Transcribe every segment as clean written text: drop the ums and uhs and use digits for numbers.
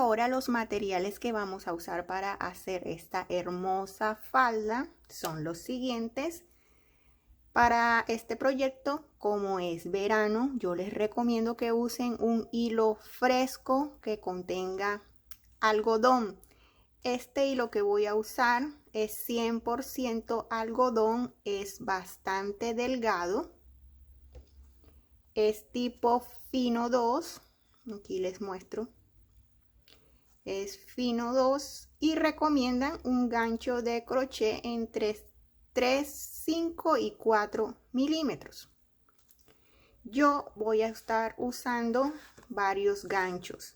ahora los materiales que vamos a usar para hacer esta hermosa falda son los siguientes. Para este proyecto, como es verano, yo les recomiendo que usen un hilo fresco que contenga algodón. Este hilo que voy a usar es 100% algodón, es bastante delgado, es tipo fino 2, aquí les muestro, es fino 2 y recomiendan un gancho de crochet entre 3, 5 y 4 milímetros. Yo voy a estar usando varios ganchos.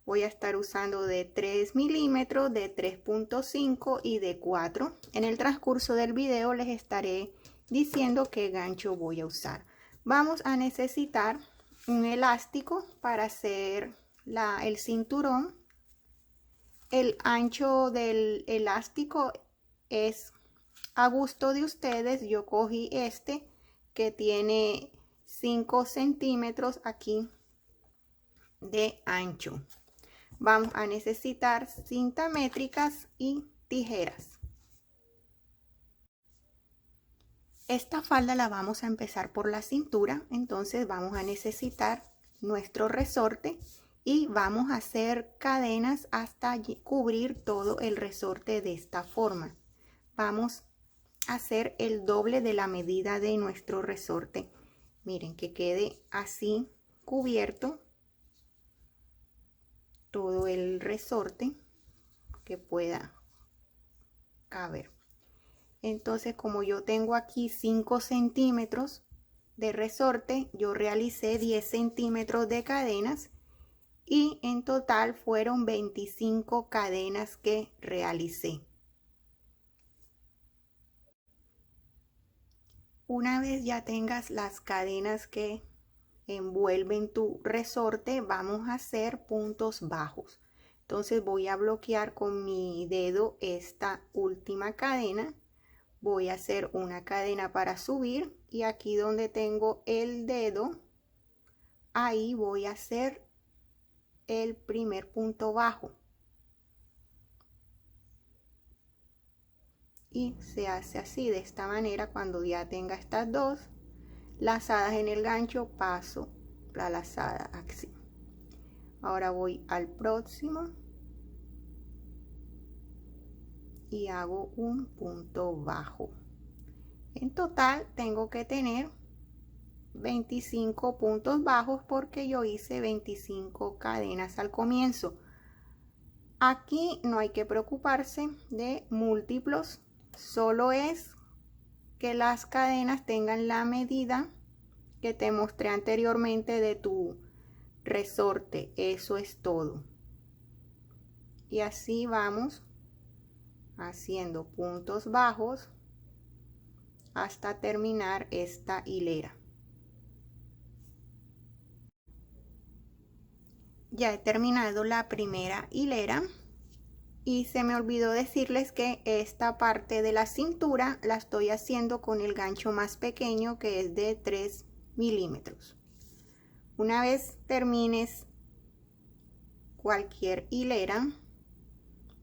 Voy a estar usando de 3 milímetros, de 3.5 y de 4. En el transcurso del video les estaré diciendo qué gancho voy a usar. Vamos a necesitar un elástico para hacer el cinturón. El ancho del elástico es a gusto de ustedes. Yo cogí este que tiene 5 centímetros aquí de ancho. Vamos a necesitar cinta métricas y tijeras. Esta falda la vamos a empezar por la cintura, entonces vamos a necesitar nuestro resorte y vamos a hacer cadenas hasta cubrir todo el resorte de esta forma. Vamos a hacer el doble de la medida de nuestro resorte. Miren, que quede así cubierto todo el resorte que pueda caber. Entonces, como yo tengo aquí 5 centímetros de resorte, yo realicé 10 centímetros de cadenas y en total fueron 25 cadenas que realicé. Una vez ya tengas las cadenas que envuelven tu resorte, vamos a hacer puntos bajos. Entonces voy a bloquear con mi dedo esta última cadena. Voy a hacer una cadena para subir y aquí donde tengo el dedo, ahí voy a hacer el primer punto bajo. Y se hace así, de esta manera. Cuando ya tenga estas dos lazadas en el gancho, paso la lazada así. Ahora voy al próximo y hago un punto bajo. En total tengo que tener 25 puntos bajos porque yo hice 25 cadenas al comienzo. Aquí no hay que preocuparse de múltiplos, solo es que las cadenas tengan la medida que te mostré anteriormente de tu resorte. Eso es todo. Y así vamos haciendo puntos bajos hasta terminar esta hilera. Ya he terminado la primera hilera y se me olvidó decirles que esta parte de la cintura la estoy haciendo con el gancho más pequeño, que es de 3 milímetros. Una vez termines cualquier hilera,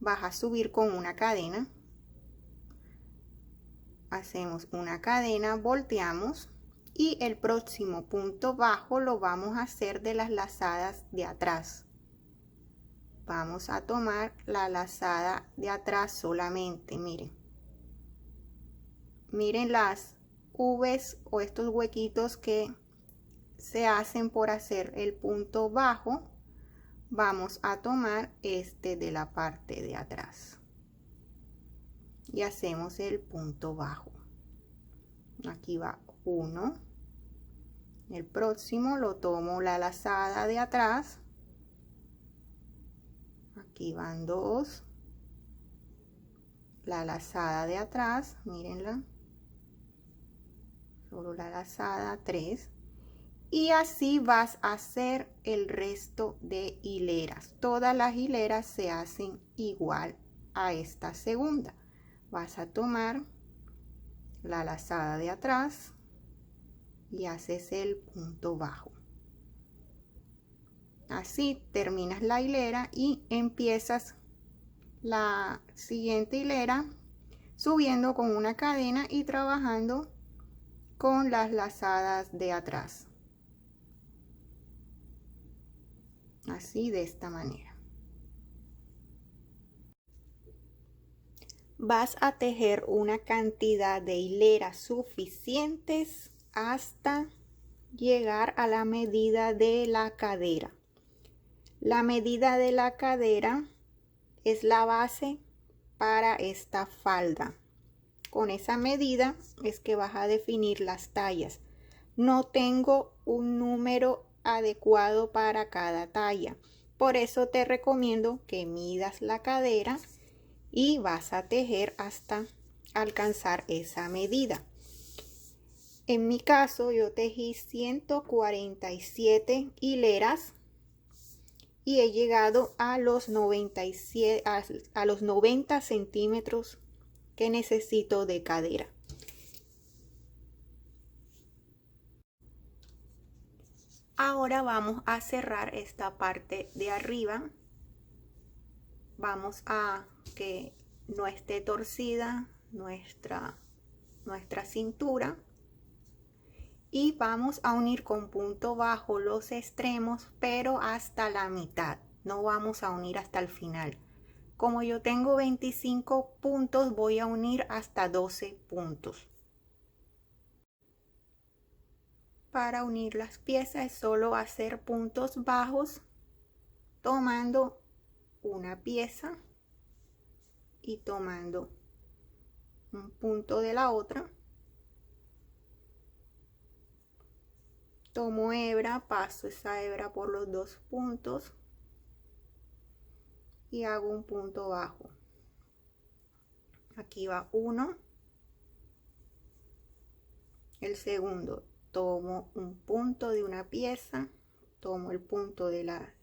vas a subir con una cadena. Hacemos una cadena, volteamos y el próximo punto bajo lo vamos a hacer de las lazadas de atrás. Vamos a tomar la lazada de atrás solamente. Miren las V's o estos huequitos que se hacen por hacer el punto bajo. Vamos a tomar este de la parte de atrás y hacemos el punto bajo. Aquí va uno. El próximo lo tomo la lazada de atrás. Aquí van dos. La lazada de atrás, mírenla. Solo la lazada, 3. Y así vas a hacer el resto de hileras. Todas las hileras se hacen igual a esta segunda. Vas a tomar la lazada de atrás y haces el punto bajo. Así terminas la hilera y empiezas la siguiente hilera subiendo con una cadena y trabajando con las lazadas de atrás. Así, de esta manera. Vas a tejer una cantidad de hileras suficientes hasta llegar a la medida de la cadera. La medida de la cadera es la base para esta falda. Con esa medida es que vas a definir las tallas. No tengo un número adecuado para cada talla, por eso te recomiendo que midas la cadera y vas a tejer hasta alcanzar esa medida. En mi caso yo tejí 147 hileras y he llegado a los 97 a los 90 centímetros que necesito de cadera. Ahora vamos a cerrar esta parte de arriba. Vamos a que no esté torcida nuestra cintura. Y vamos a unir con punto bajo los extremos, pero hasta la mitad. No vamos a unir hasta el final. Como yo tengo 25 puntos, voy a unir hasta 12 puntos. Para unir las piezas es solo hacer puntos bajos, tomando una pieza y tomando un punto de la otra. Tomo hebra, paso esa hebra por los dos puntos y hago un punto bajo. Aquí va uno. El segundo, tomo un punto de una pieza, tomo el punto de la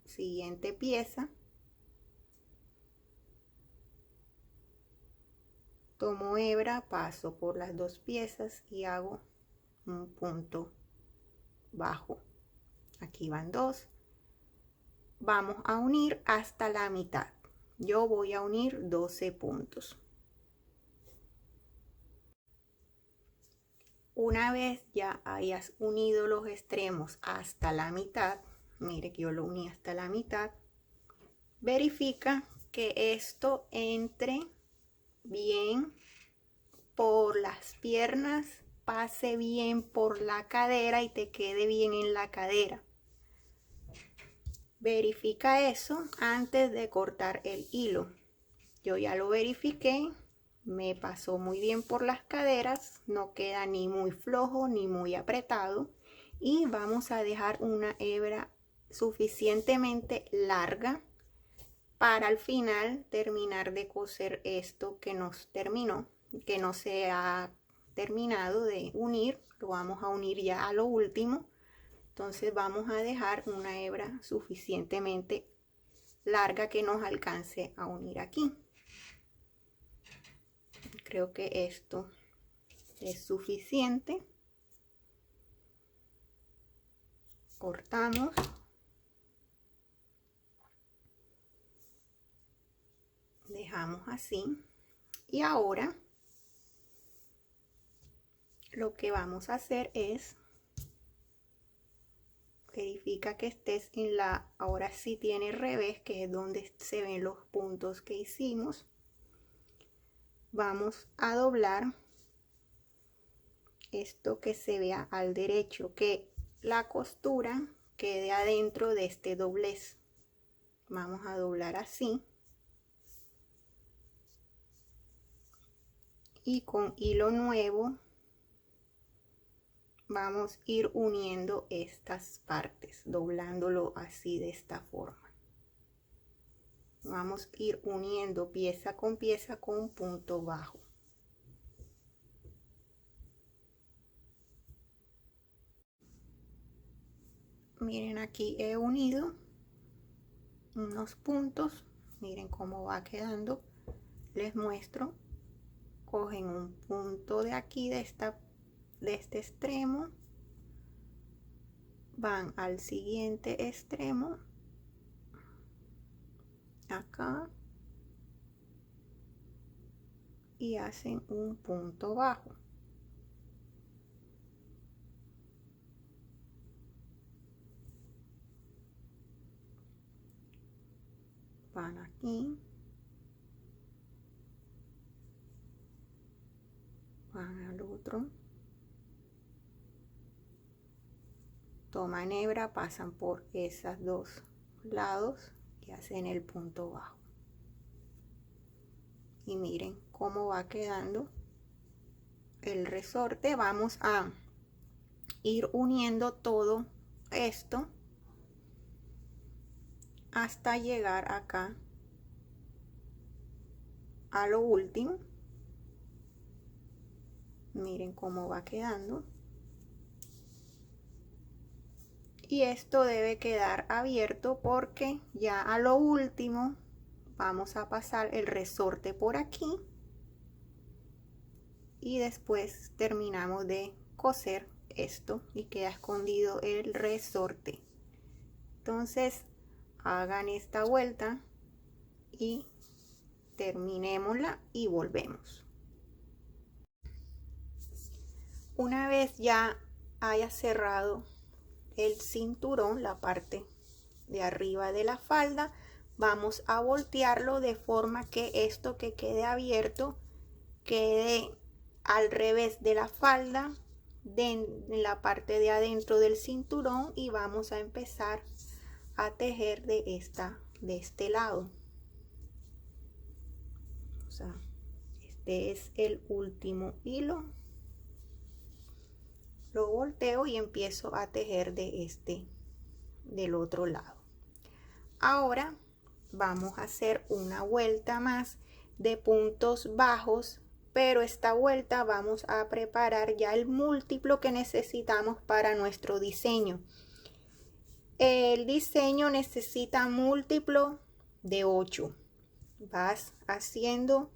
siguiente pieza, tomo hebra, paso por las dos piezas y hago un punto bajo. Aquí van dos. Vamos a unir hasta la mitad. Yo voy a unir 12 puntos. Una vez ya hayas unido los extremos hasta la mitad, mire que yo lo uní hasta la mitad, verifica que esto entre bien por las piernas, pase bien por la cadera y te quede bien en la cadera. Verifica eso antes de cortar el hilo. Yo ya lo verifiqué, me pasó muy bien por las caderas, no queda ni muy flojo ni muy apretado. Y vamos a dejar una hebra suficientemente larga para al final terminar de coser esto que nos terminó, que no se ha terminado de unir. Lo vamos a unir ya a lo último. Entonces vamos a dejar una hebra suficientemente larga que nos alcance a unir aquí. Creo que esto es suficiente. Cortamos. Dejamos así. Y ahora lo que vamos a hacer es verifica que estés en la, ahora sí tiene revés, que es donde se ven los puntos que hicimos. Vamos a doblar esto que se vea al derecho, que la costura quede adentro de este doblez. Vamos a doblar así y con hilo nuevo vamos a ir uniendo estas partes, doblándolo así de esta forma. Vamos a ir uniendo pieza con punto bajo. Miren, aquí he unido unos puntos, miren cómo va quedando. Les muestro. Cogen un punto de aquí de este extremo, van al siguiente extremo, acá, y hacen un punto bajo. Van aquí, van al otro, toman hebra, pasan por esos dos lados y hacen el punto bajo. Y miren cómo va quedando el resorte. Vamos a ir uniendo todo esto hasta llegar acá a lo último. Miren cómo va quedando. Y esto debe quedar abierto porque ya a lo último vamos a pasar el resorte por aquí y después terminamos de coser esto y queda escondido el resorte. Entonces hagan esta vuelta y terminémosla y volvemos. Una vez ya haya cerrado el cinturón, la parte de arriba de la falda, vamos a voltearlo de forma que esto que quede abierto quede al revés de la falda, en la parte de adentro del cinturón, y vamos a empezar a tejer de este lado. O sea, este es el último hilo. Lo volteo y empiezo a tejer del otro lado. Ahora vamos a hacer una vuelta más de puntos bajos, pero esta vuelta vamos a preparar ya el múltiplo que necesitamos para nuestro diseño. El diseño necesita múltiplo de 8. Vas haciendo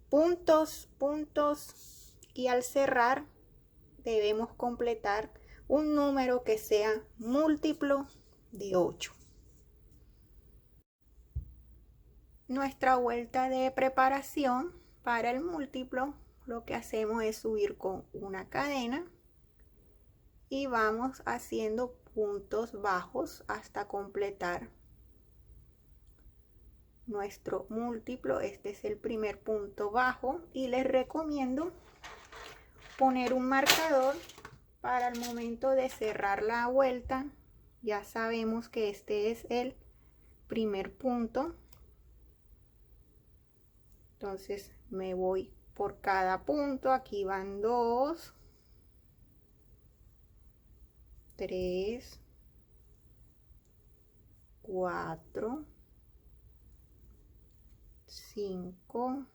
puntos y al cerrar debemos completar un número que sea múltiplo de 8. Nuestra vuelta de preparación para el múltiplo, lo que hacemos es subir con una cadena y vamos haciendo puntos bajos hasta completar nuestro múltiplo. Este es el primer punto bajo y les recomiendo poner un marcador para el momento de cerrar la vuelta. Ya sabemos que este es el primer punto, entonces me voy por cada punto. Aquí van 2, 3, 4, 5,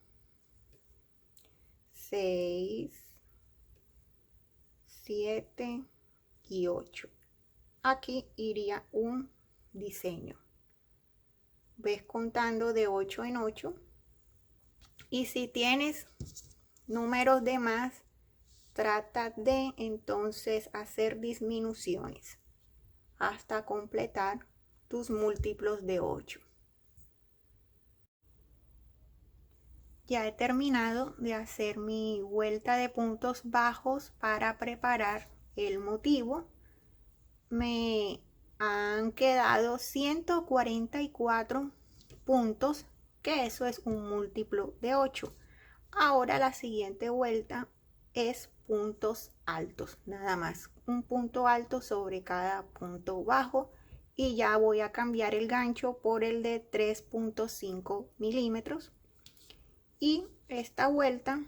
6, 7 y 8. Aquí iría un diseño. Ves contando de 8 en 8. Y si tienes números de más, trata de entonces hacer disminuciones hasta completar tus múltiplos de 8. Ya he terminado de hacer mi vuelta de puntos bajos para preparar el motivo. Me han quedado 144 puntos, que eso es un múltiplo de 8. Ahora la siguiente vuelta es puntos altos, nada más un punto alto sobre cada punto bajo, y ya voy a cambiar el gancho por el de 3.5 milímetros. Y esta vuelta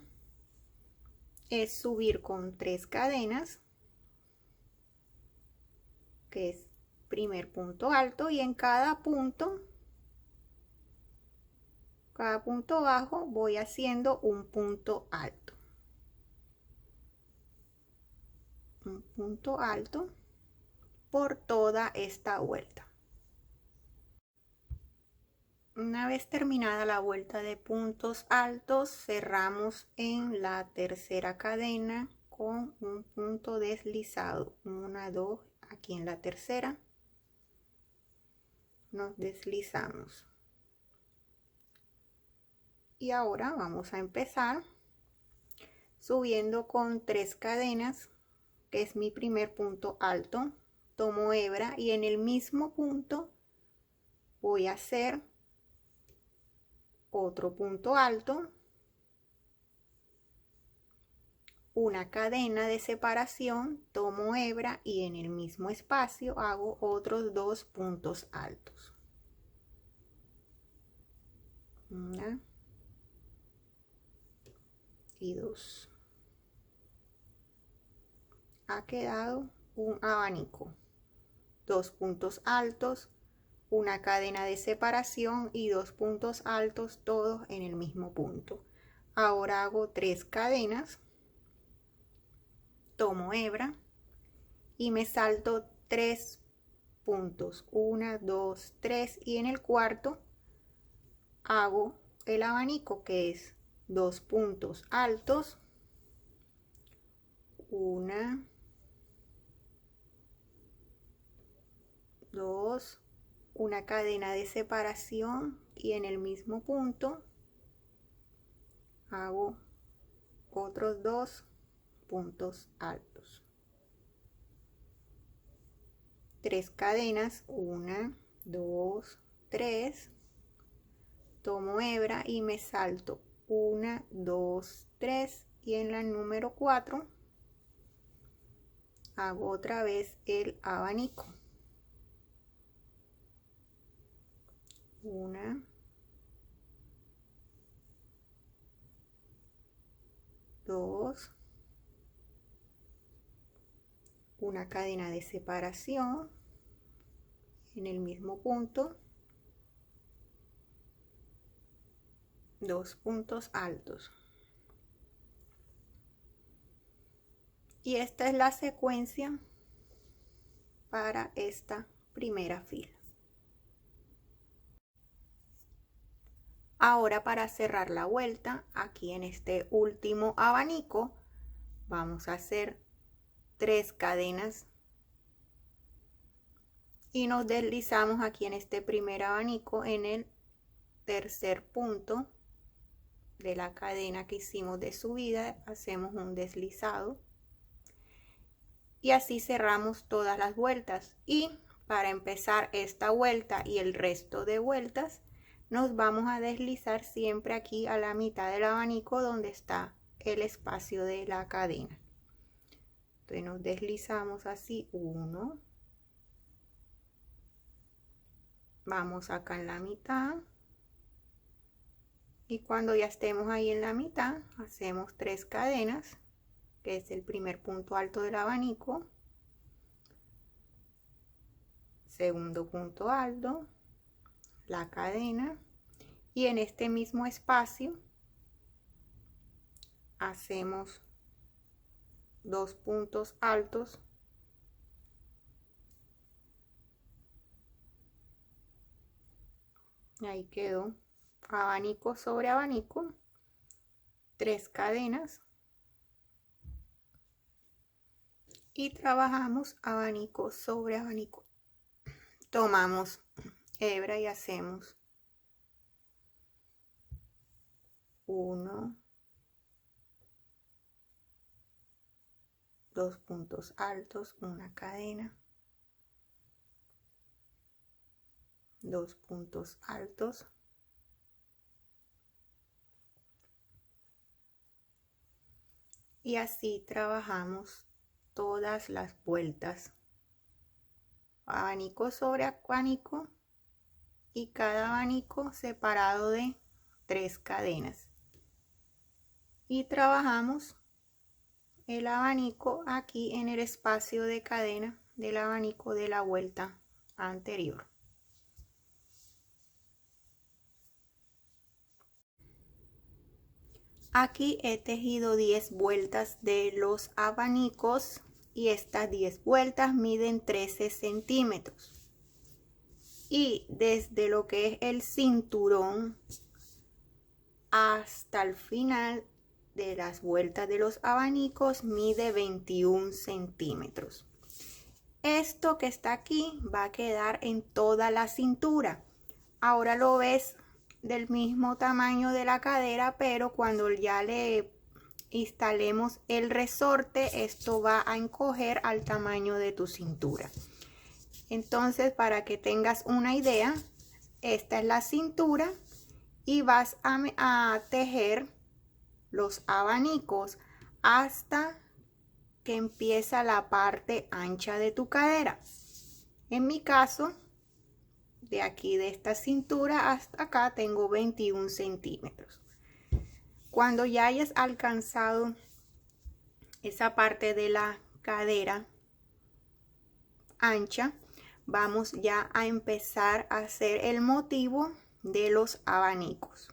es subir con 3 cadenas, que es primer punto alto, y en cada punto bajo voy haciendo un punto alto. Un punto alto por toda esta vuelta. Una vez terminada la vuelta de puntos altos, cerramos en la tercera cadena con un punto deslizado. 1, 2, aquí en la tercera nos deslizamos. Y ahora vamos a empezar subiendo con 3 cadenas, que es mi primer punto alto. Tomo hebra y en el mismo punto voy a hacer otro punto alto, una cadena de separación, tomo hebra y en el mismo espacio hago otros 2 puntos altos. Una y 2. Ha quedado un abanico, 2 puntos altos, una cadena de separación y 2 puntos altos, todos en el mismo punto. Ahora hago 3 cadenas, tomo hebra y me salto 3 puntos, 1, 2, 3, y en el cuarto hago el abanico, que es 2 puntos altos, 1, 2, una cadena de separación y en el mismo punto hago otros 2 puntos altos. 3 cadenas, 1, 2, 3, tomo hebra y me salto 1, 2, 3, y en la número 4 hago otra vez el abanico. 1, 2, una cadena de separación en el mismo punto, 2 puntos altos. Y esta es la secuencia para esta primera fila. Ahora, para cerrar la vuelta, aquí en este último abanico vamos a hacer 3 cadenas y nos deslizamos aquí en este primer abanico en el tercer punto de la cadena que hicimos de subida. Hacemos un deslizado y así cerramos todas las vueltas. Y para empezar esta vuelta y el resto de vueltas, nos vamos a deslizar siempre aquí a la mitad del abanico donde está el espacio de la cadena. Entonces nos deslizamos así, 1, vamos acá en la mitad y cuando ya estemos ahí en la mitad hacemos 3 cadenas, que es el primer punto alto del abanico, segundo punto alto, la cadena, y en este mismo espacio hacemos 2 puntos altos, ahí quedó abanico sobre abanico, 3 cadenas y trabajamos abanico sobre abanico. Tomamos hebra y hacemos 1, 2 puntos altos, una cadena, 2 puntos altos, y así trabajamos todas las vueltas, abanico sobre abanico y cada abanico separado de 3 cadenas, y trabajamos el abanico aquí en el espacio de cadena del abanico de la vuelta anterior. Aquí he tejido 10 vueltas de los abanicos y estas 10 vueltas miden 13 centímetros. Y desde lo que es el cinturón hasta el final de las vueltas de los abanicos mide 21 centímetros. Esto que está aquí va a quedar en toda la cintura. Ahora lo ves del mismo tamaño de la cadera, pero cuando ya le instalemos el resorte, esto va a encoger al tamaño de tu cintura. Entonces, para que tengas una idea, esta es la cintura y vas a tejer los abanicos hasta que empieza la parte ancha de tu cadera. En mi caso, de aquí de esta cintura hasta acá tengo 21 centímetros. Cuando ya hayas alcanzado esa parte de la cadera ancha, vamos ya a empezar a hacer el motivo de los abanicos.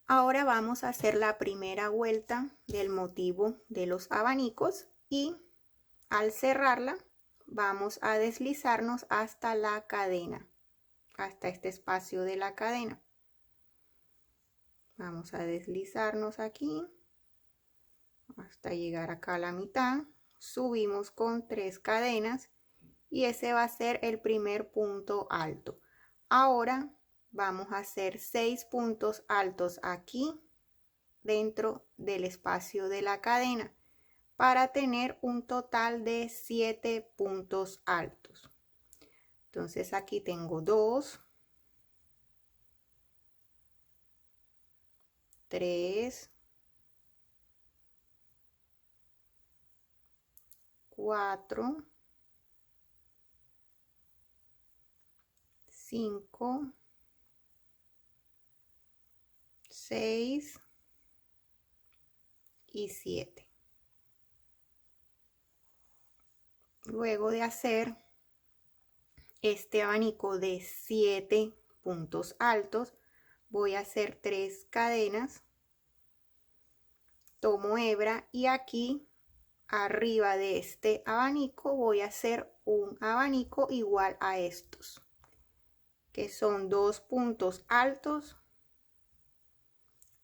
Ahora vamos a hacer la primera vuelta del motivo de los abanicos y al cerrarla vamos a deslizarnos hasta la cadena, hasta este espacio de la cadena. Vamos a deslizarnos aquí hasta llegar acá a la mitad. Subimos con 3 cadenas y ese va a ser el primer punto alto. Ahora vamos a hacer 6 puntos altos aquí dentro del espacio de la cadena para tener un total de 7 puntos altos. Entonces aquí tengo 2, 3, 4, 5, 6 y 7. Luego de hacer este abanico de 7 puntos altos, voy a hacer 3 cadenas, tomo hebra y aquí arriba de este abanico voy a hacer un abanico igual a estos, que son 2 puntos altos,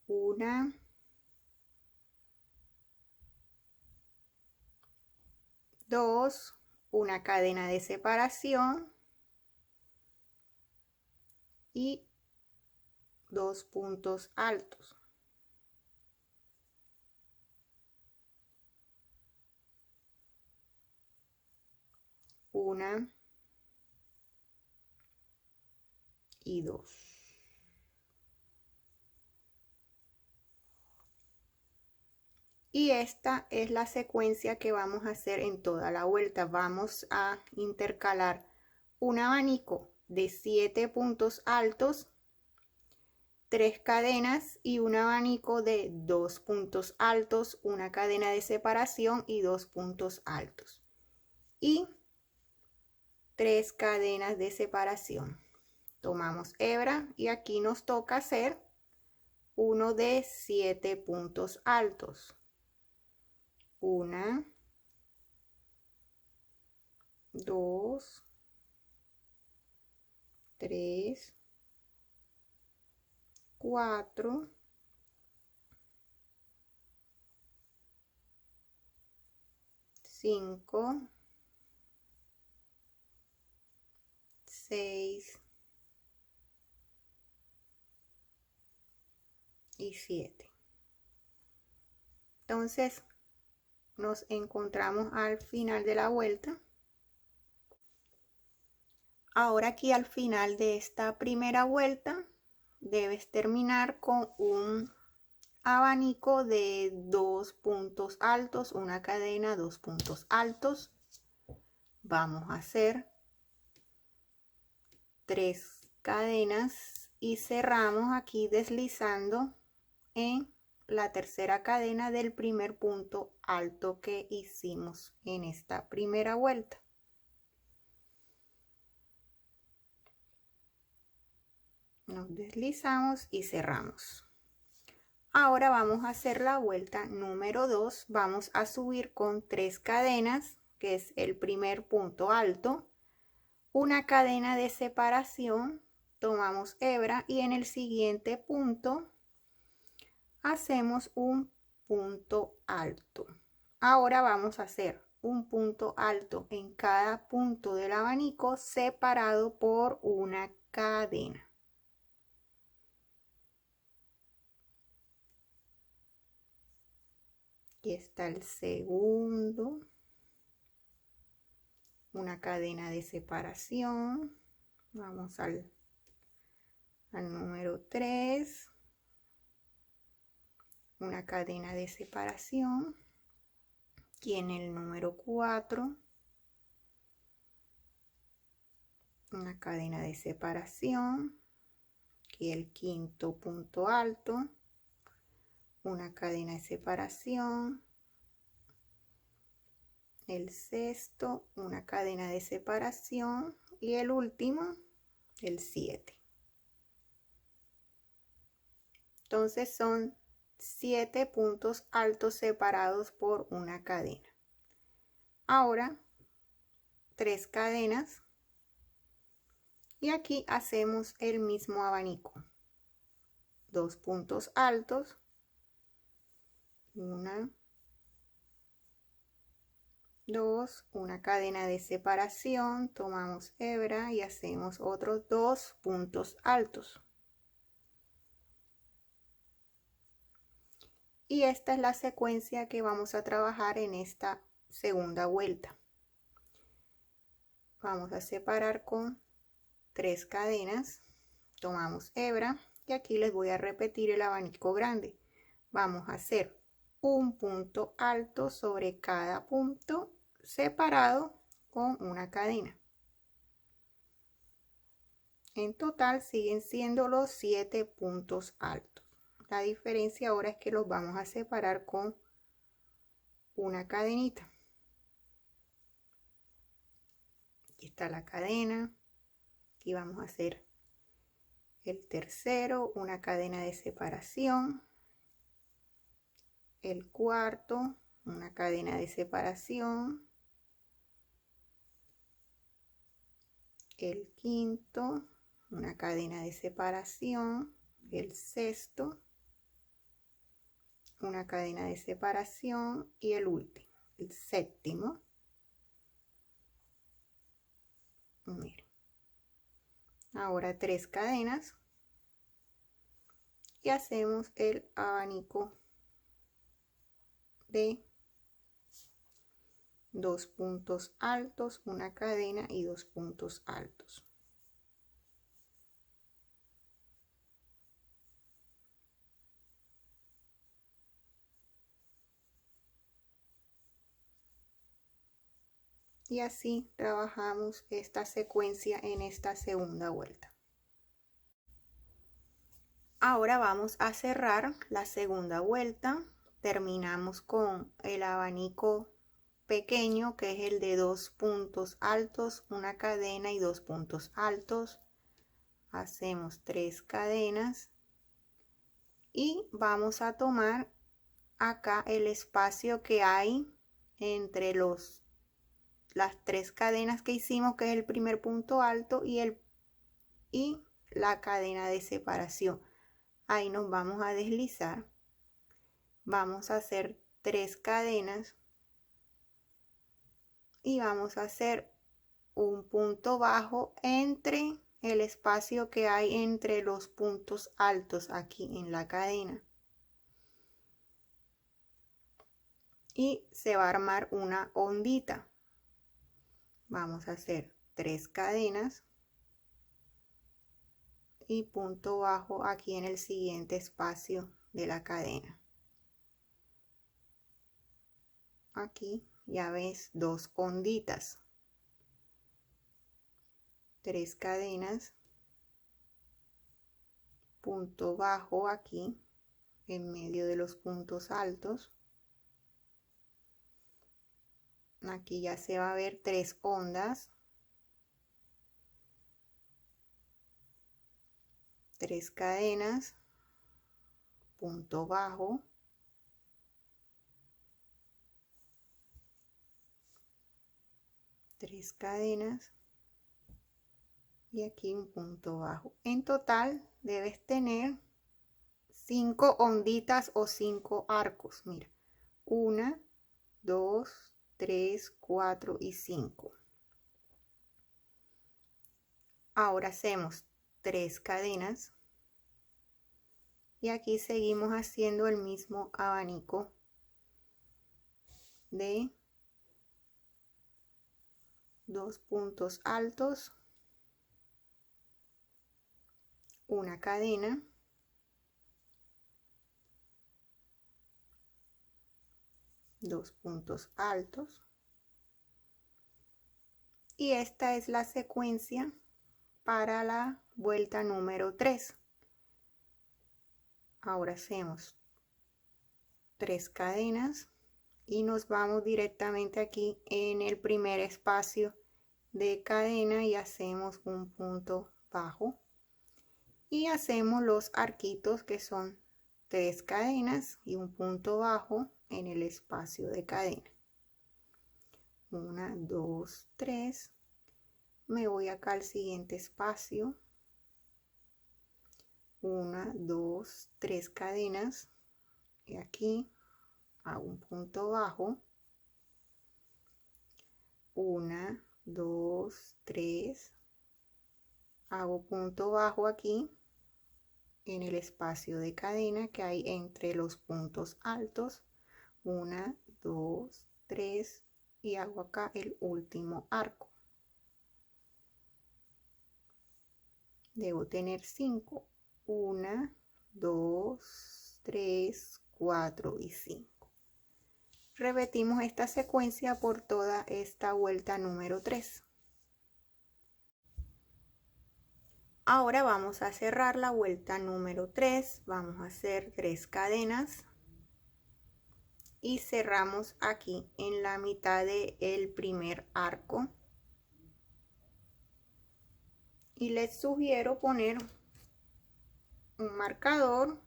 1, 2, una cadena de separación y 2 puntos altos. Una y 2. Y esta es la secuencia que vamos a hacer en toda la vuelta. Vamos a intercalar un abanico de 7 puntos altos, 3 cadenas y un abanico de 2 puntos altos, una cadena de separación y 2 puntos altos. Y 3 cadenas de separación. Tomamos hebra y aquí nos toca hacer uno de 7 puntos altos. 1, 2, 3, 4, 5, 6 y 7. Entonces nos encontramos al final de la vuelta. Ahora aquí al final de esta primera vuelta debes terminar con un abanico de 2 puntos altos, una cadena, 2 puntos altos. Vamos a hacer 3 cadenas y cerramos aquí deslizando en la tercera cadena del primer punto alto que hicimos en esta primera vuelta. Nos deslizamos y cerramos. Ahora vamos a hacer la vuelta número 2. Vamos a subir con 3 cadenas, que es el primer punto alto, una cadena de separación, tomamos hebra y en el siguiente punto hacemos un punto alto. Ahora vamos a hacer un punto alto en cada punto del abanico separado por una cadena. Aquí está el segundo, una cadena de separación. Vamos al número 3, una cadena de separación. Aquí en el número 4, una cadena de separación. Aquí el quinto punto alto, una cadena de separación. El sexto, una cadena de separación, y el último, el 7. Entonces son 7 puntos altos separados por una cadena. Ahora 3 cadenas y aquí hacemos el mismo abanico. 2 puntos altos, una, 2, una cadena de separación, tomamos hebra y hacemos otros 2 puntos altos. Y esta es la secuencia que vamos a trabajar en esta segunda vuelta. Vamos a separar con 3 cadenas, tomamos hebra y aquí les voy a repetir el abanico grande. Vamos a hacer un punto alto sobre cada punto separado con una cadena. En total siguen siendo los 7 puntos altos. La diferencia ahora es que los vamos a separar con una cadenita. Aquí está la cadena. Aquí vamos a hacer el tercero, una cadena de separación. El cuarto, una cadena de separación. El quinto, una cadena de separación. El sexto, una cadena de separación, y el último, el séptimo. Miren. Ahora 3 cadenas y hacemos el abanico de 2 puntos altos, una cadena y 2 puntos altos. Y así trabajamos esta secuencia en esta segunda vuelta. Ahora vamos a cerrar la segunda vuelta. Terminamos con el abanico pequeño, que es el de 2 puntos altos, una cadena y 2 puntos altos. Hacemos 3 cadenas y vamos a tomar acá el espacio que hay entre las 3 cadenas que hicimos, que es el primer punto alto y la cadena de separación. Ahí nos vamos a deslizar, vamos a hacer 3 cadenas y vamos a hacer un punto bajo entre el espacio que hay entre los puntos altos aquí en la cadena, y se va a armar una ondita. Vamos a hacer 3 cadenas y punto bajo aquí en el siguiente espacio de la cadena. Aquí ya ves 2 onditas, 3 cadenas, punto bajo aquí en medio de los puntos altos. Aquí ya se va a ver 3 ondas, 3 cadenas, punto bajo, 3 cadenas y aquí un punto bajo. En total debes tener 5 onditas o 5 arcos. Mira, 1, 2, 3, 4 y 5. Ahora hacemos 3 cadenas y aquí seguimos haciendo el mismo abanico de 2 puntos altos, una cadena, dos puntos altos, y esta es la secuencia para la vuelta número 3. Ahora hacemos 3 cadenas y nos vamos directamente aquí en el primer espacio de cadena y hacemos un punto bajo y hacemos los arquitos que son 3 cadenas y un punto bajo en el espacio de cadena. 1, 2, 3. Me voy acá al siguiente espacio. 1, 2, 3 cadenas y aquí hago un punto bajo. 1, 2, 3. Hago punto bajo aquí en el espacio de cadena que hay entre los puntos altos. 1, 2, 3 y hago acá el último arco. Debo tener 5. 1, 2, 3, 4 y 5. Repetimos esta secuencia por toda esta vuelta número 3. Ahora vamos a cerrar la vuelta número 3. Vamos a hacer 3 cadenas y cerramos aquí en la mitad del primer arco. Y les sugiero poner un marcador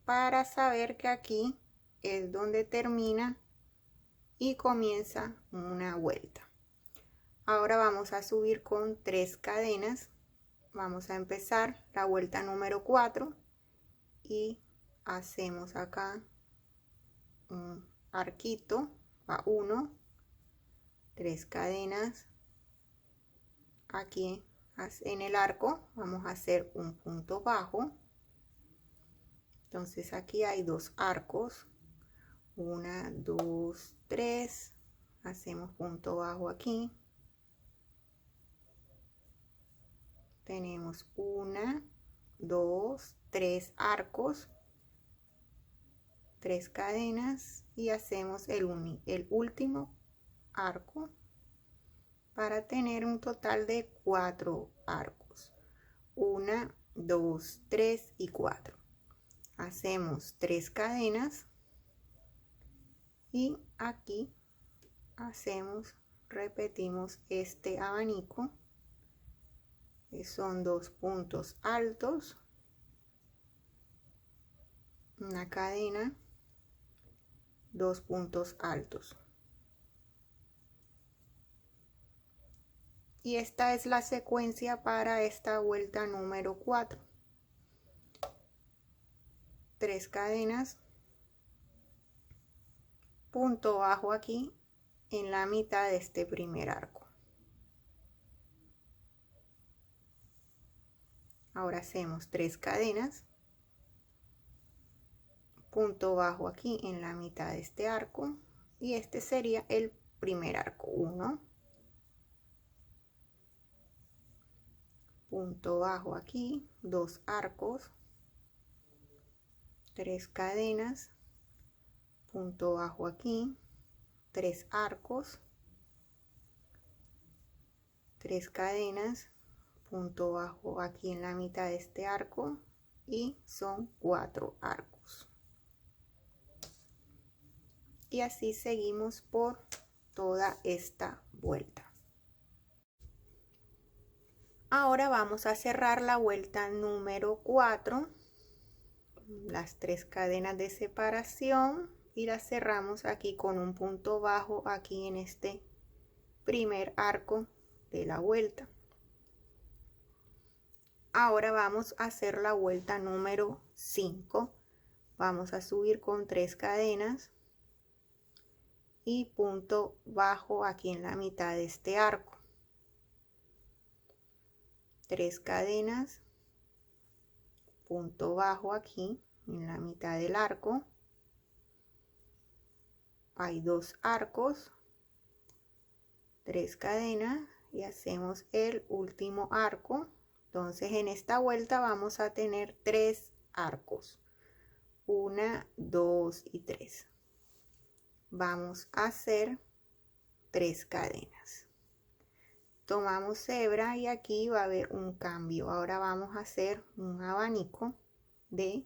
para saber que aquí es donde termina y comienza una vuelta. Ahora vamos a subir con 3 cadenas. Vamos a empezar la vuelta número 4 y hacemos acá un arquito, va 1, 3 cadenas. Aquí en el arco vamos a hacer un punto bajo. Entonces aquí hay 2 arcos, 1, 2, 3, hacemos punto bajo aquí. Tenemos 1, 2, 3 arcos, 3 cadenas y hacemos el último arco para tener un total de 4 arcos. 1, 2, 3 y 4. Hacemos 3 cadenas y aquí repetimos este abanico, que son 2 puntos altos, una cadena, 2 puntos altos. Y esta es la secuencia para esta vuelta número 4. 3 cadenas, punto bajo aquí en la mitad de este primer arco. Ahora hacemos 3 cadenas, punto bajo aquí en la mitad de este arco y este sería el primer arco. 1, punto bajo aquí, 2 arcos, 3 cadenas, punto bajo aquí, 3 arcos, 3 cadenas, punto bajo aquí en la mitad de este arco y son 4 arcos. Y así seguimos por toda esta vuelta. Ahora vamos a cerrar la vuelta número 4, las 3 cadenas de separación y las cerramos aquí con un punto bajo aquí en este primer arco de la vuelta. Ahora vamos a hacer la vuelta número 5. Vamos a subir con 3 cadenas y punto bajo aquí en la mitad de este arco. 3 cadenas, punto bajo aquí en la mitad del arco. Hay 2 arcos, 3 cadenas y hacemos el último arco. Entonces en esta vuelta vamos a tener 3 arcos, 1, 2 y 3. Vamos a hacer 3 cadenas. Tomamos hebra y aquí va a haber un cambio. Ahora vamos a hacer un abanico de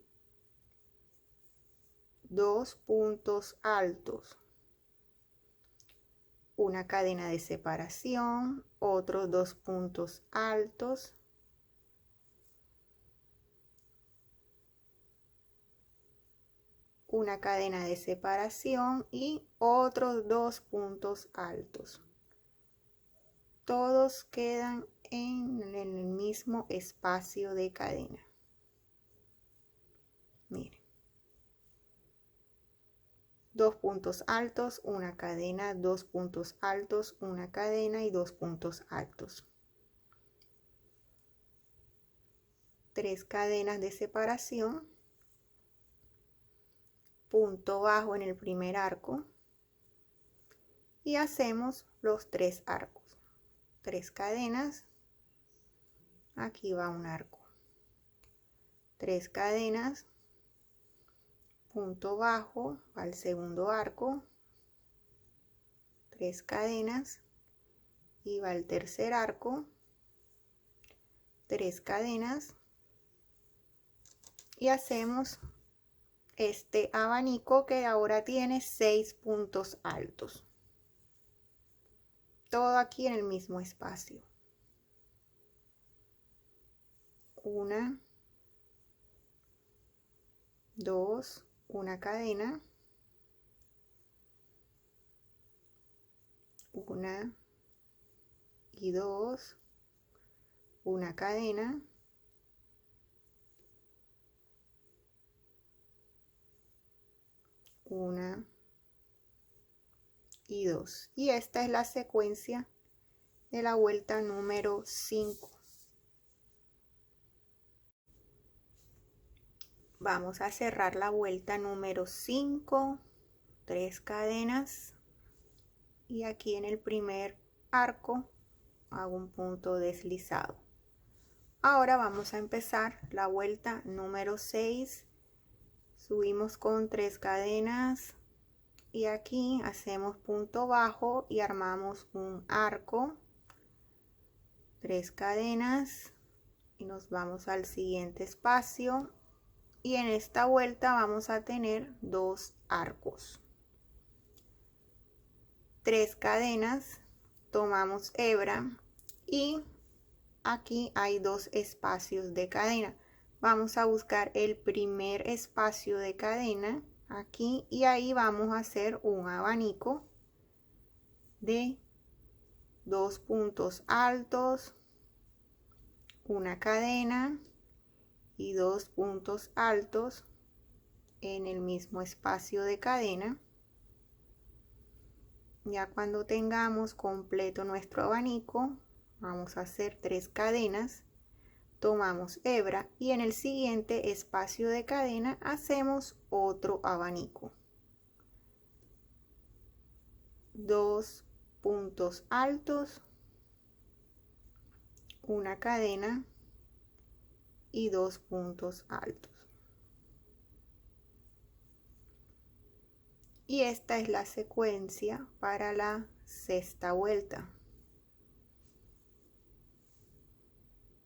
2 puntos altos, una cadena de separación, otros 2 puntos altos, una cadena de separación y otros 2 puntos altos. Todos quedan en el mismo espacio de cadena. Miren, 2 puntos altos, una cadena, 2 puntos altos, una cadena y 2 puntos altos. 3 cadenas de separación, punto bajo en el primer arco y hacemos los 3 arcos. 3 cadenas, aquí va un arco. 3 cadenas, punto bajo al segundo arco, 3 cadenas y va el tercer arco, 3 cadenas y hacemos este abanico que ahora tiene 6 puntos altos. Todo aquí en el mismo espacio. 1, 2, una cadena, 1 y 2, una cadena, 1 y 2. Y esta es la secuencia de la vuelta número 5. Vamos a cerrar la vuelta número 5, 3 cadenas y aquí en el primer arco hago un punto deslizado. Ahora vamos a empezar la vuelta número 6. Subimos con 3 cadenas y aquí hacemos punto bajo y armamos un arco, 3 cadenas y nos vamos al siguiente espacio y en esta vuelta vamos a tener 2 arcos, 3 cadenas, tomamos hebra y aquí hay 2 espacios de cadena. Vamos a buscar el primer espacio de cadena aquí y ahí vamos a hacer un abanico de 2 puntos altos, una cadena y 2 puntos altos en el mismo espacio de cadena. Ya cuando tengamos completo nuestro abanico, vamos a hacer 3 cadenas, tomamos hebra y en el siguiente espacio de cadena hacemos otro abanico. 2 puntos altos, una cadena y 2 puntos altos. Y esta es la secuencia para la sexta vuelta.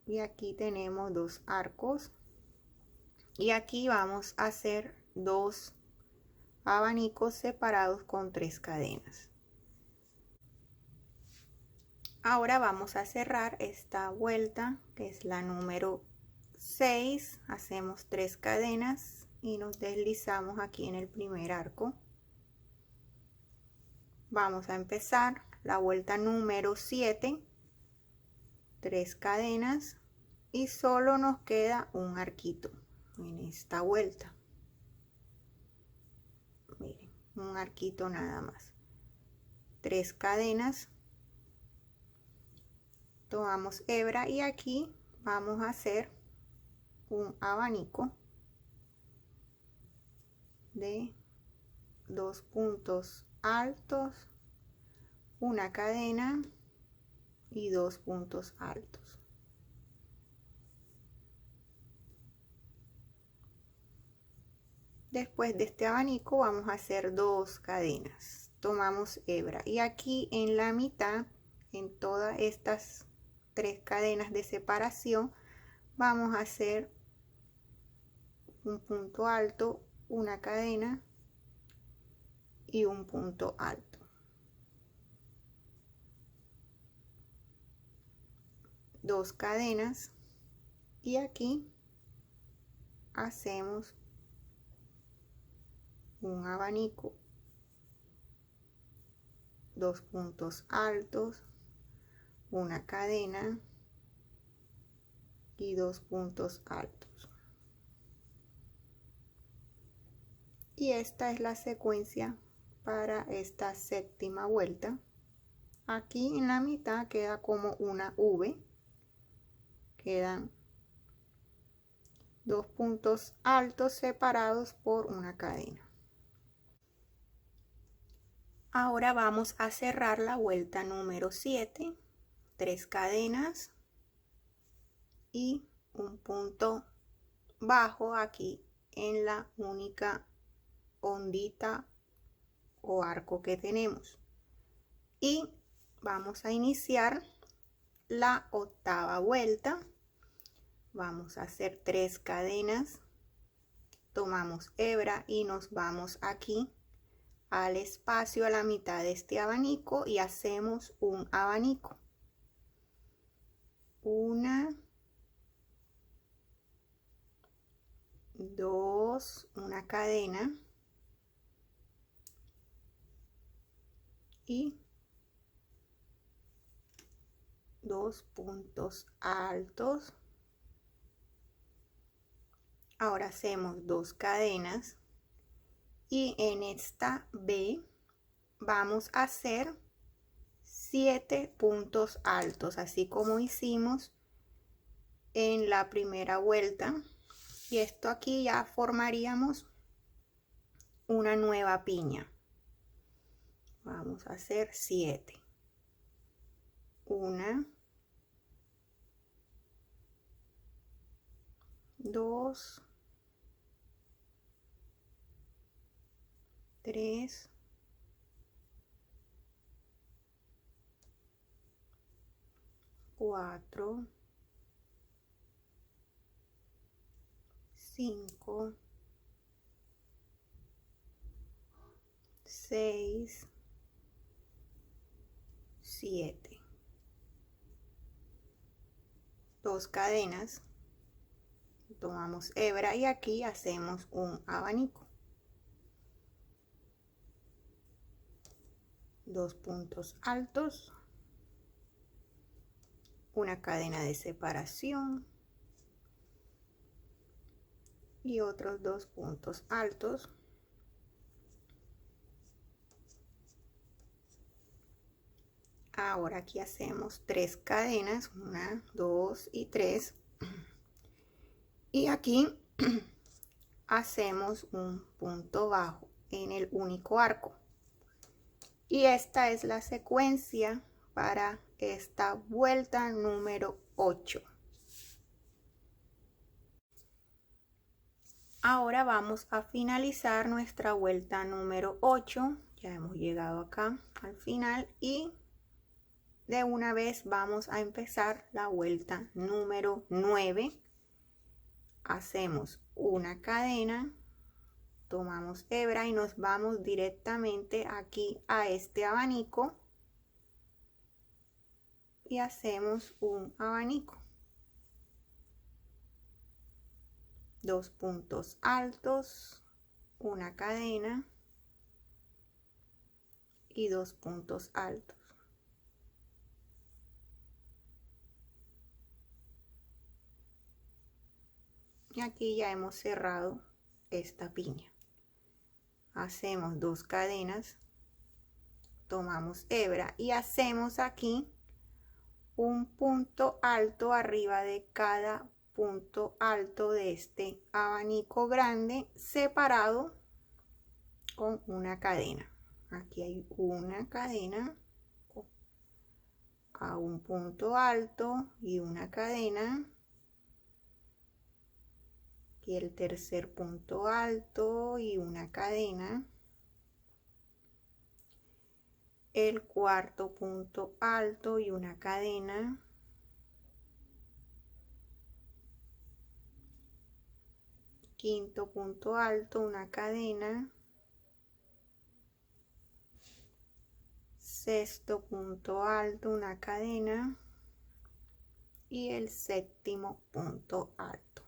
Y aquí tenemos 2 arcos y aquí vamos a hacer 2 abanicos separados con 3 cadenas. Ahora vamos a cerrar esta vuelta que es la número 6. Hacemos 3 cadenas y nos deslizamos aquí en el primer arco. Vamos a empezar la vuelta número 7, 3 cadenas y solo nos queda un arquito en esta vuelta. Miren, un arquito nada más. 3 cadenas, tomamos hebra y aquí vamos a hacer un abanico de 2 puntos altos, una cadena y 2 puntos altos. Después de este abanico vamos a hacer 2 cadenas, tomamos hebra y aquí en la mitad, en todas estas 3 cadenas de separación, vamos a hacer un punto alto, una cadena y un punto alto. 2 cadenas y aquí hacemos un abanico, 2 puntos altos, una cadena y 2 puntos altos. Y esta es la secuencia para esta séptima vuelta. Aquí en la mitad queda como una V, quedan 2 puntos altos separados por una cadena. Ahora vamos a cerrar la vuelta número 7, 3 cadenas y un punto bajo aquí en la única ondita o arco que tenemos. Y vamos a iniciar la octava vuelta. Vamos a hacer 3 cadenas, tomamos hebra y nos vamos aquí al espacio a la mitad de este abanico y hacemos un abanico, una, 2, una cadena y 2 puntos altos. Ahora hacemos 2 cadenas y en esta B vamos a hacer 7 puntos altos, así como hicimos en la primera vuelta. Y esto aquí ya formaríamos una nueva piña. Vamos a hacer 7. 1, 2, 3, 4, 5, 6, 7. 2 cadenas, tomamos hebra y aquí hacemos un abanico. 2 puntos altos, una cadena de separación y otros 2 puntos altos. Ahora aquí hacemos 3 cadenas, 1, 2 y 3. Y aquí hacemos un punto bajo en el único arco. Y esta es la secuencia para esta vuelta número 8. Ahora vamos a finalizar nuestra vuelta número 8. Ya hemos llegado acá al final y de una vez vamos a empezar la vuelta número 9. Hacemos una cadena, tomamos hebra y nos vamos directamente aquí a este abanico y hacemos un abanico. 2 puntos altos, una cadena y 2 puntos altos. Y aquí ya hemos cerrado esta piña. Hacemos 2 cadenas, tomamos hebra y hacemos aquí un punto alto arriba de cada punto alto de este abanico grande, separado con una cadena. Aquí hay una cadena a un punto alto y una cadena. Aquí el tercer punto alto y una cadena. El cuarto punto alto y una cadena. Quinto punto alto, una cadena. Sexto punto alto, una cadena. Y el séptimo punto alto.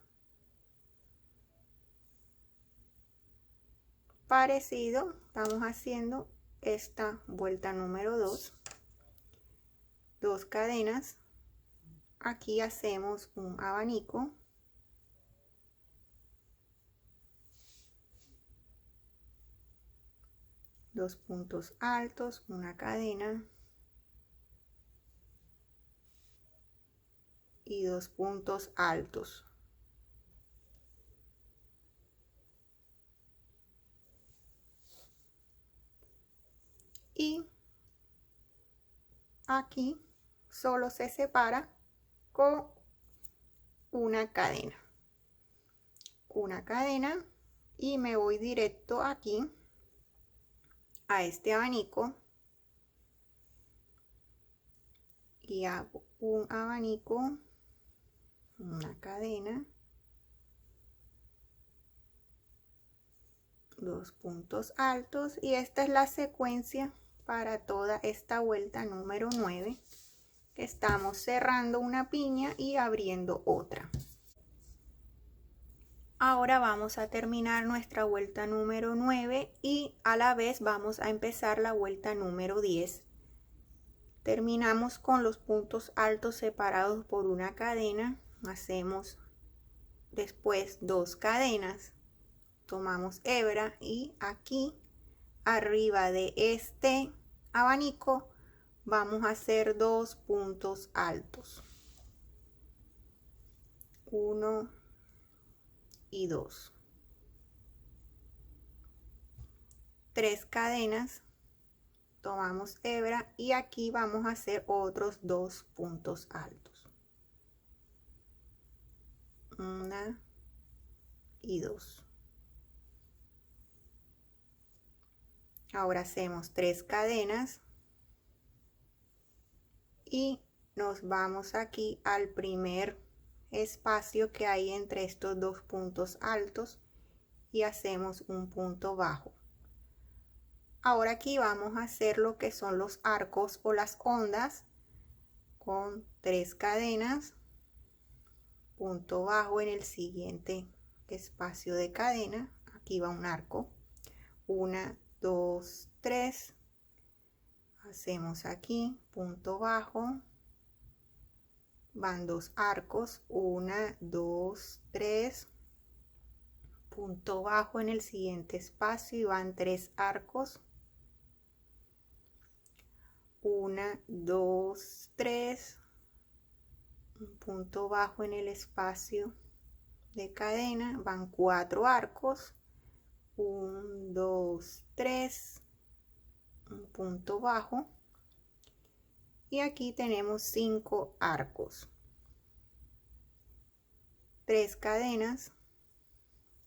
Parecido, estamos haciendo esta vuelta número 2, 2 cadenas. Aquí hacemos un abanico, dos puntos altos, una cadena y 2 puntos altos. Y aquí solo se separa con una cadena. Una cadena y me voy directo aquí a este abanico y hago un abanico, una cadena, 2 puntos altos, y esta es la secuencia para toda esta vuelta número 9, que estamos cerrando una piña y abriendo otra. Ahora vamos a terminar nuestra vuelta número 9 y a la vez vamos a empezar la vuelta número 10. Terminamos con los puntos altos separados por una cadena. Hacemos después 2 cadenas. Tomamos hebra y aquí arriba de este abanico vamos a hacer 2 puntos altos. 1 y 2. 3 cadenas, tomamos hebra y aquí vamos a hacer otros 2 puntos altos. 1 y 2. Ahora hacemos 3 cadenas y nos vamos aquí al primer espacio que hay entre estos 2 puntos altos y hacemos un punto bajo. Ahora aquí vamos a hacer lo que son los arcos o las ondas con 3 cadenas, punto bajo en el siguiente espacio de cadena. Aquí va un arco, 1, 2, 3, hacemos aquí punto bajo, van 2 arcos, 1, 2, 3, punto bajo en el siguiente espacio y van 3 arcos, 1, 2, 3, un punto bajo en el espacio de cadena, van 4 arcos, 1, 2, 3, un punto bajo y aquí tenemos 5 arcos, 3 cadenas,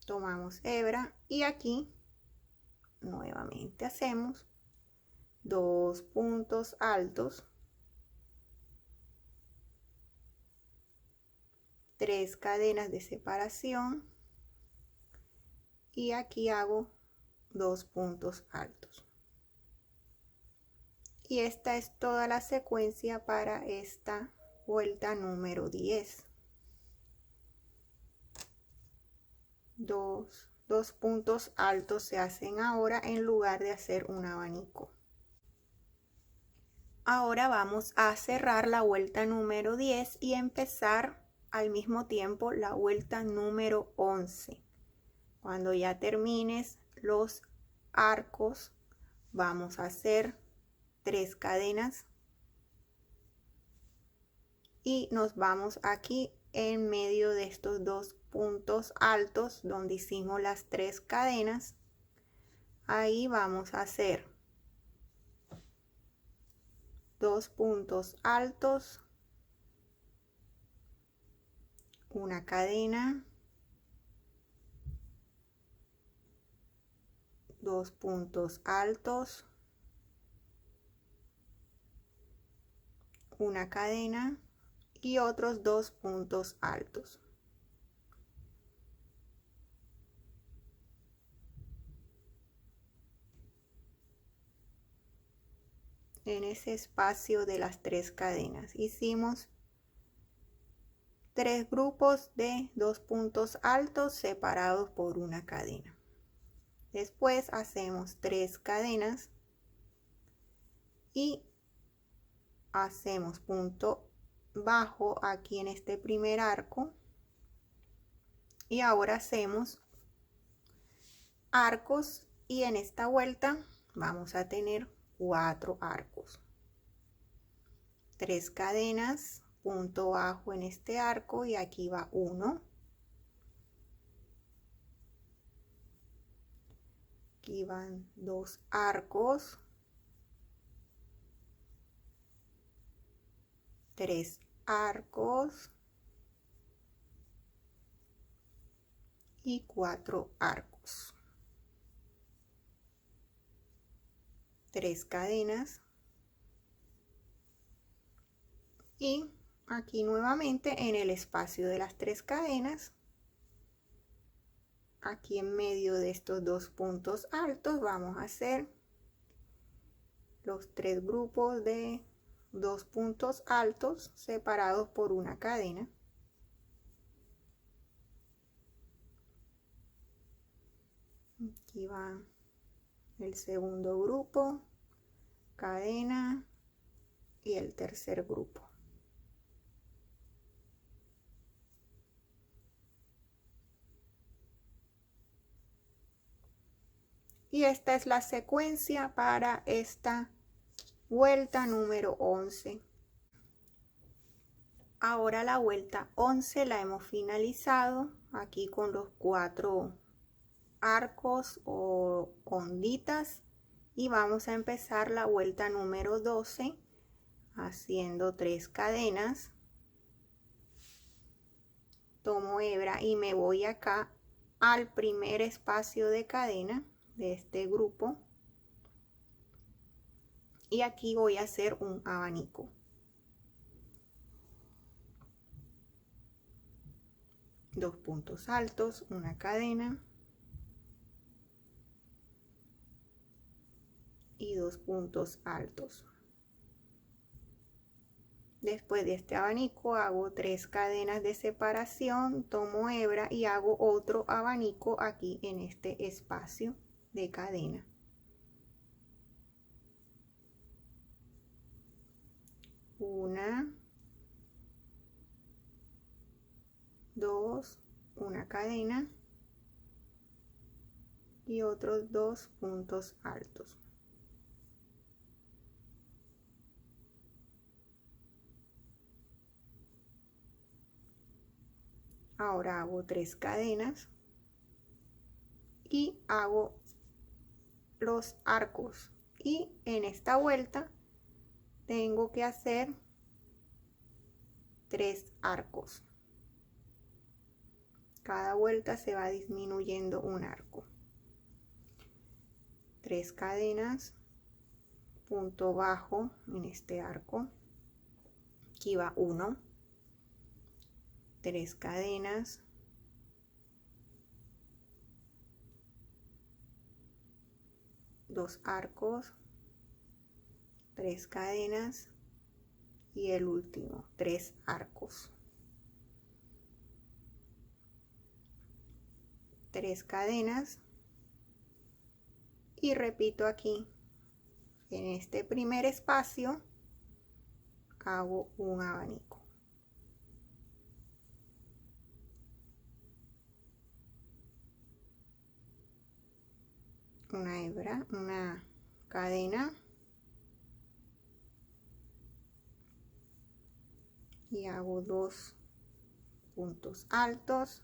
tomamos hebra y aquí nuevamente hacemos 2 puntos altos, 3 cadenas de separación y aquí hago 2 puntos altos. Y esta es toda la secuencia para esta vuelta número 10. 2 puntos altos se hacen ahora en lugar de hacer un abanico. Ahora vamos a cerrar la vuelta número 10 y empezar al mismo tiempo la vuelta número 11. Cuando ya termines los arcos, vamos a hacer 3 cadenas y nos vamos aquí en medio de estos dos puntos altos donde hicimos las 3 cadenas. Ahí vamos a hacer 2 puntos altos, una cadena, 2 puntos altos, una cadena y otros 2 puntos altos. En ese espacio de las 3 cadenas hicimos 3 grupos de 2 puntos altos separados por una cadena. Después hacemos 3 cadenas y hacemos punto bajo aquí en este primer arco, y ahora hacemos arcos, y en esta vuelta vamos a tener 4 arcos. 3 cadenas, punto bajo en este arco, y aquí va 1, aquí van 2 arcos, 3 arcos y 4 arcos. 3 cadenas y aquí nuevamente en el espacio de las 3 cadenas, aquí en medio de estos 2 puntos altos, vamos a hacer los 3 grupos de 2 puntos altos separados por una cadena. Aquí va el segundo grupo, cadena y el tercer grupo. Y esta es la secuencia para esta vuelta número 11. Ahora la vuelta 11 la hemos finalizado aquí con los 4 arcos o onditas, y vamos a empezar la vuelta número 12 haciendo 3 cadenas. Tomo hebra y me voy acá al primer espacio de cadena de este grupo, y aquí voy a hacer un abanico. Dos puntos altos, una cadena y 2 puntos altos. Después de este abanico hago 3 cadenas de separación, tomo hebra y hago otro abanico aquí en este espacio de cadena. Una, 2, una cadena y otros 2 puntos altos. Ahora hago 3 cadenas y hago los arcos, y en esta vuelta tengo que hacer 3 arcos. Cada vuelta se va disminuyendo un arco. 3 cadenas, punto bajo en este arco, aquí va 1, 3 cadenas, dos arcos, 3 cadenas y el último 3 arcos. 3 cadenas y repito aquí en este primer espacio hago un abanico. Una hebra, una cadena y hago 2 puntos altos,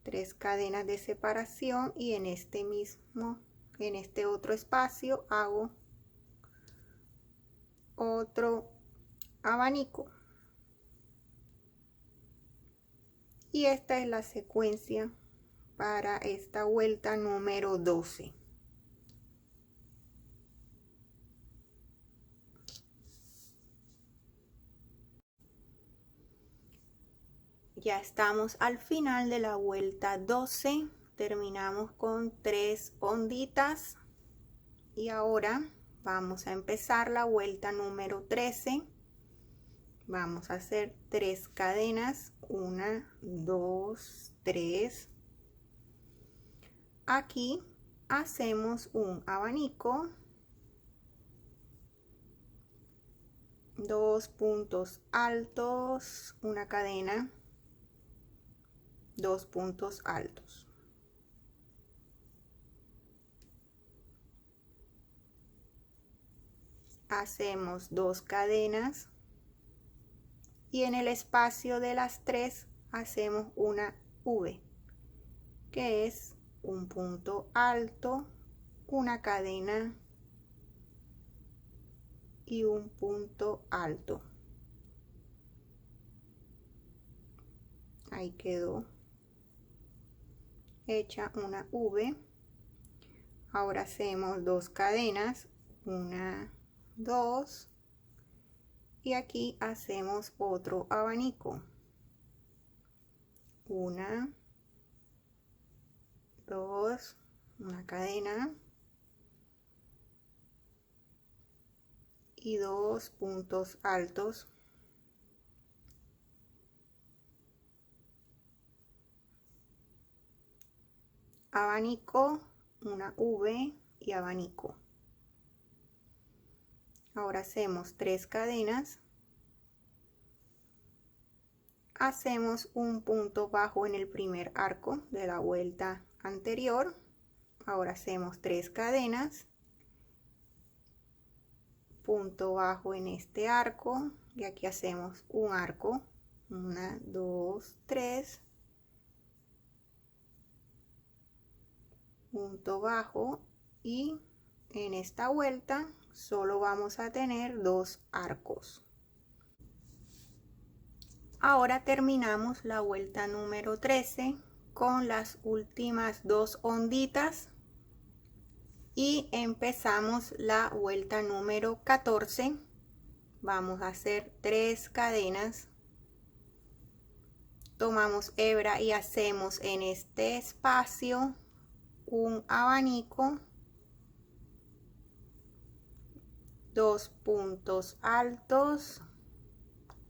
3 cadenas de separación y en este otro espacio hago otro abanico. Y esta es la secuencia para esta vuelta número 12. Ya estamos al final de la vuelta 12, terminamos con 3 onditas y ahora vamos a empezar la vuelta número 13. Vamos a hacer 3 cadenas, 1, 2, 3. Aquí hacemos un abanico, 2 puntos altos, una cadena, 2 puntos altos. Hacemos 2 cadenas y en el espacio de las 3 hacemos una V, que es un punto alto, una cadena y un punto alto. Ahí quedó hecha una V. Ahora hacemos 2 cadenas, 1, 2, y aquí hacemos otro abanico, 1, 2, una cadena y 2 puntos altos, abanico, una V y abanico. Ahora hacemos 3 cadenas, hacemos un punto bajo en el primer arco de la vuelta anterior. Ahora hacemos 3 cadenas, punto bajo en este arco y aquí hacemos un arco, 1, 2, 3, punto bajo, y en esta vuelta solo vamos a tener 2 arcos. Ahora terminamos la vuelta número 13 con las últimas 2 onditas y empezamos la vuelta número 14. Vamos a hacer 3 cadenas, tomamos hebra y hacemos en este espacio un abanico, 2 puntos altos,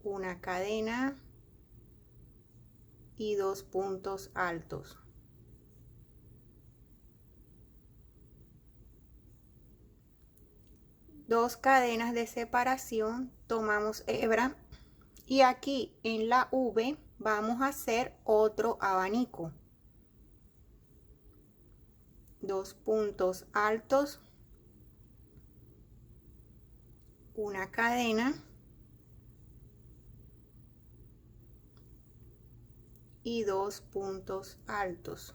una cadena y 2 puntos altos. Dos cadenas de separación, tomamos hebra y aquí en la V vamos a hacer otro abanico, 2 puntos altos, una cadena y 2 puntos altos.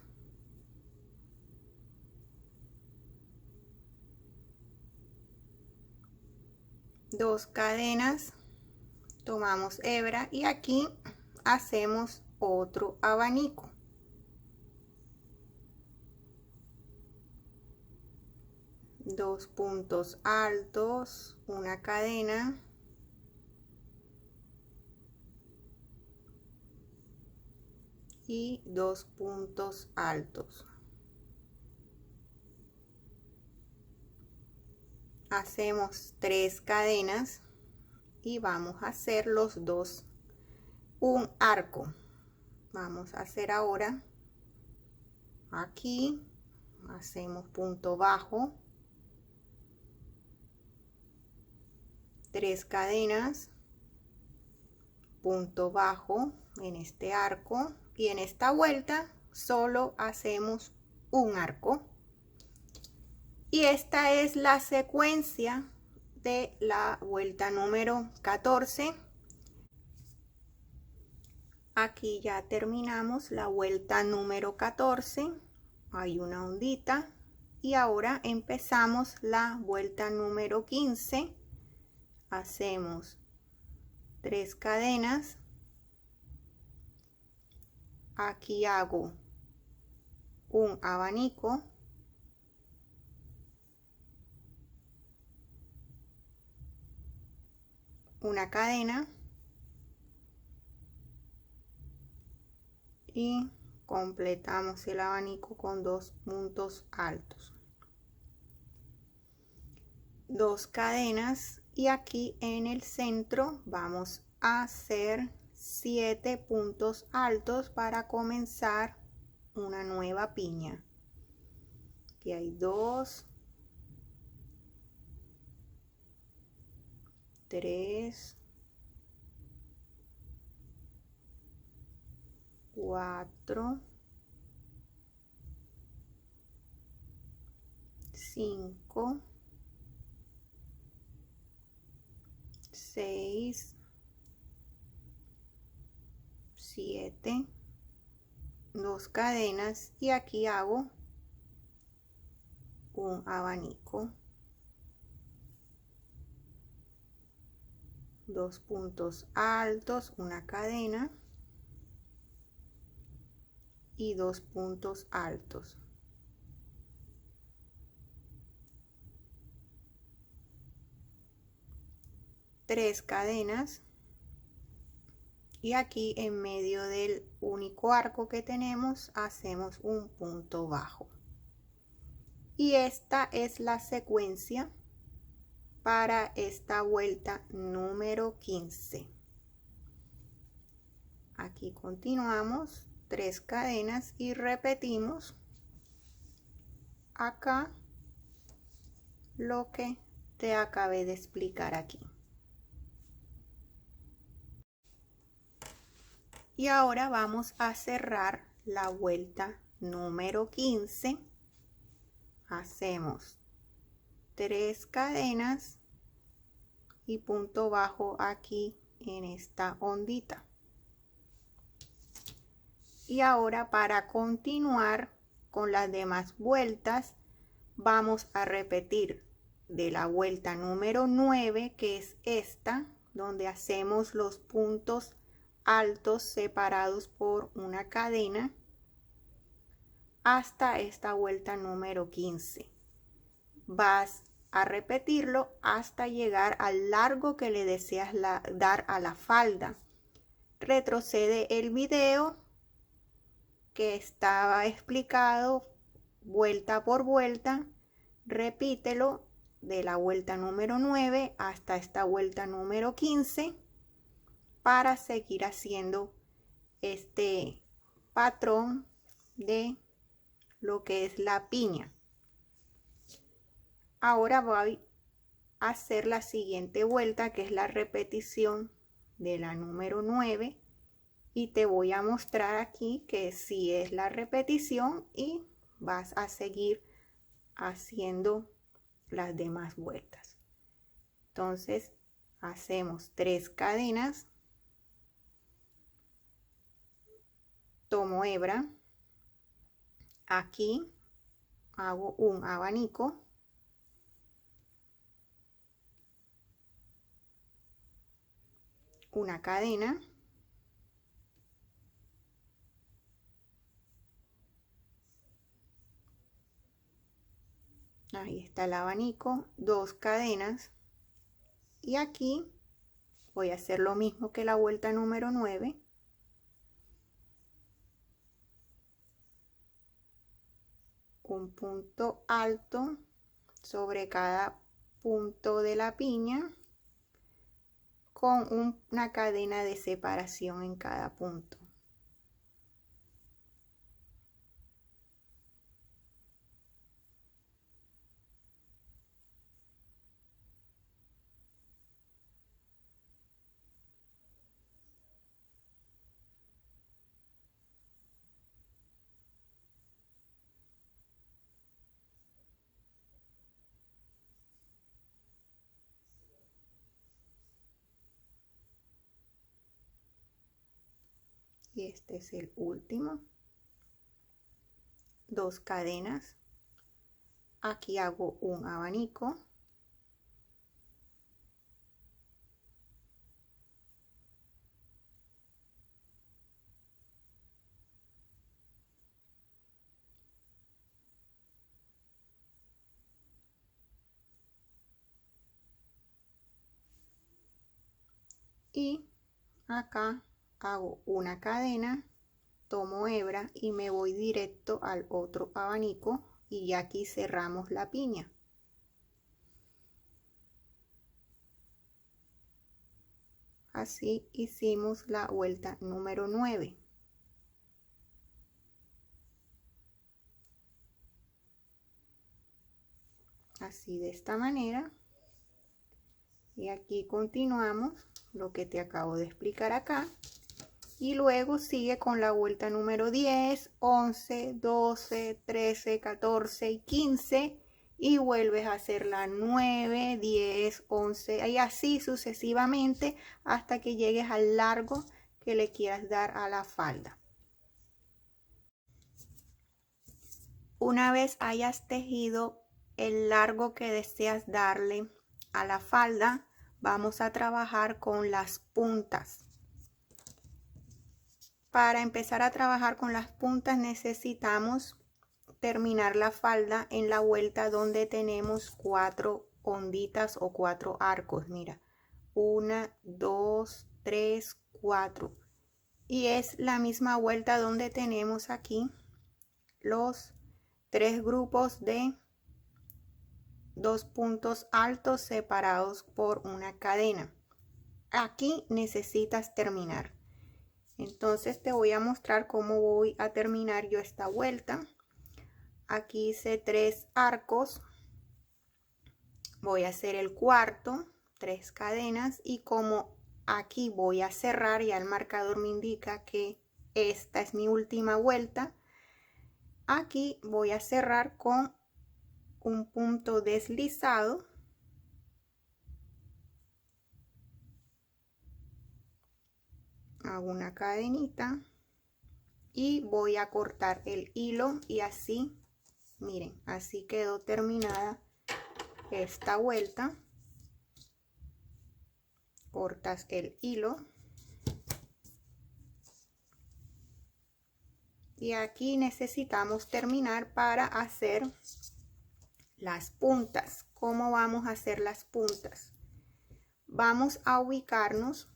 Dos cadenas, tomamos hebra y aquí hacemos otro abanico, 2 puntos altos, una cadena y 2 puntos altos. Hacemos 3 cadenas y vamos a hacer los dos un arco. Vamos a hacer ahora aquí, hacemos punto bajo, 3 cadenas, punto bajo en este arco y en esta vuelta solo hacemos un arco. Y esta es la secuencia de la vuelta número 14. Aquí ya terminamos la vuelta número 14. Hay una ondita. Y ahora empezamos la vuelta número 15. Hacemos 3 cadenas. Aquí hago un abanico. Una cadena. Y completamos el abanico con 2 puntos altos. 2 cadenas y aquí en el centro vamos a hacer 7 puntos altos para comenzar una nueva piña. Aquí hay 2, 3, 4, 5, 6, 7, 2 cadenas y aquí hago un abanico, 2 puntos altos, una cadena y 2 puntos altos. Tres cadenas y aquí en medio del único arco que tenemos hacemos un punto bajo. Y esta es la secuencia para esta vuelta número 15. Aquí continuamos 3 cadenas y repetimos acá lo que te acabé de explicar aquí. Y ahora vamos a cerrar la vuelta número 15. Hacemos 3 cadenas y punto bajo aquí en esta ondita. Y ahora para continuar con las demás vueltas vamos a repetir de la vuelta número 9, que es esta, donde hacemos los puntos altos separados por una cadena, hasta esta vuelta número 15. Vas a repetirlo hasta llegar al largo que le deseas dar a la falda. Retrocede el video que estaba explicado vuelta por vuelta, repítelo de la vuelta número 9 hasta esta vuelta número 15 para seguir haciendo este patrón de lo que es la piña. Ahora voy a hacer la siguiente vuelta, que es la repetición de la número 9, y te voy a mostrar aquí que sí es la repetición y vas a seguir haciendo las demás vueltas. Entonces hacemos 3 cadenas, tomo hebra, aquí hago un abanico, una cadena, ahí está el abanico, 2 cadenas y aquí voy a hacer lo mismo que la vuelta número 9, un punto alto sobre cada punto de la piña con una cadena de separación en cada punto. y este es el último. 2 cadenas. Aquí hago un abanico. Y acá hago una cadena, tomo hebra y me voy directo al otro abanico y ya aquí cerramos la piña. Así hicimos la vuelta número 9. Así de esta manera. Y aquí continuamos lo que te acabo de explicar acá. Y luego sigue con la vuelta número 10, 11, 12, 13, 14 y 15. Y vuelves a hacer la 9, 10, 11 y así sucesivamente hasta que llegues al largo que le quieras dar a la falda. Una vez hayas tejido el largo que deseas darle a la falda, vamos a trabajar con las puntas. Para empezar a trabajar con las puntas necesitamos terminar la falda en la vuelta donde tenemos 4 onditas o 4 arcos. Mira, 1, 2, 3, 4. Y es la misma vuelta donde tenemos aquí los 3 grupos de 2 puntos altos separados por una cadena. Aquí necesitas terminar. Entonces te voy a mostrar cómo voy a terminar yo esta vuelta. Aquí hice 3 arcos. Voy a hacer el cuarto, 3 cadenas, y como aquí voy a cerrar, ya el marcador me indica que esta es mi última vuelta. Aquí voy a cerrar con un punto deslizado. Hago una cadenita y voy a cortar el hilo y así, miren, así quedó terminada esta vuelta. Cortas el hilo y aquí necesitamos terminar para hacer las puntas. ¿Cómo vamos a hacer las puntas? Vamos a ubicarnos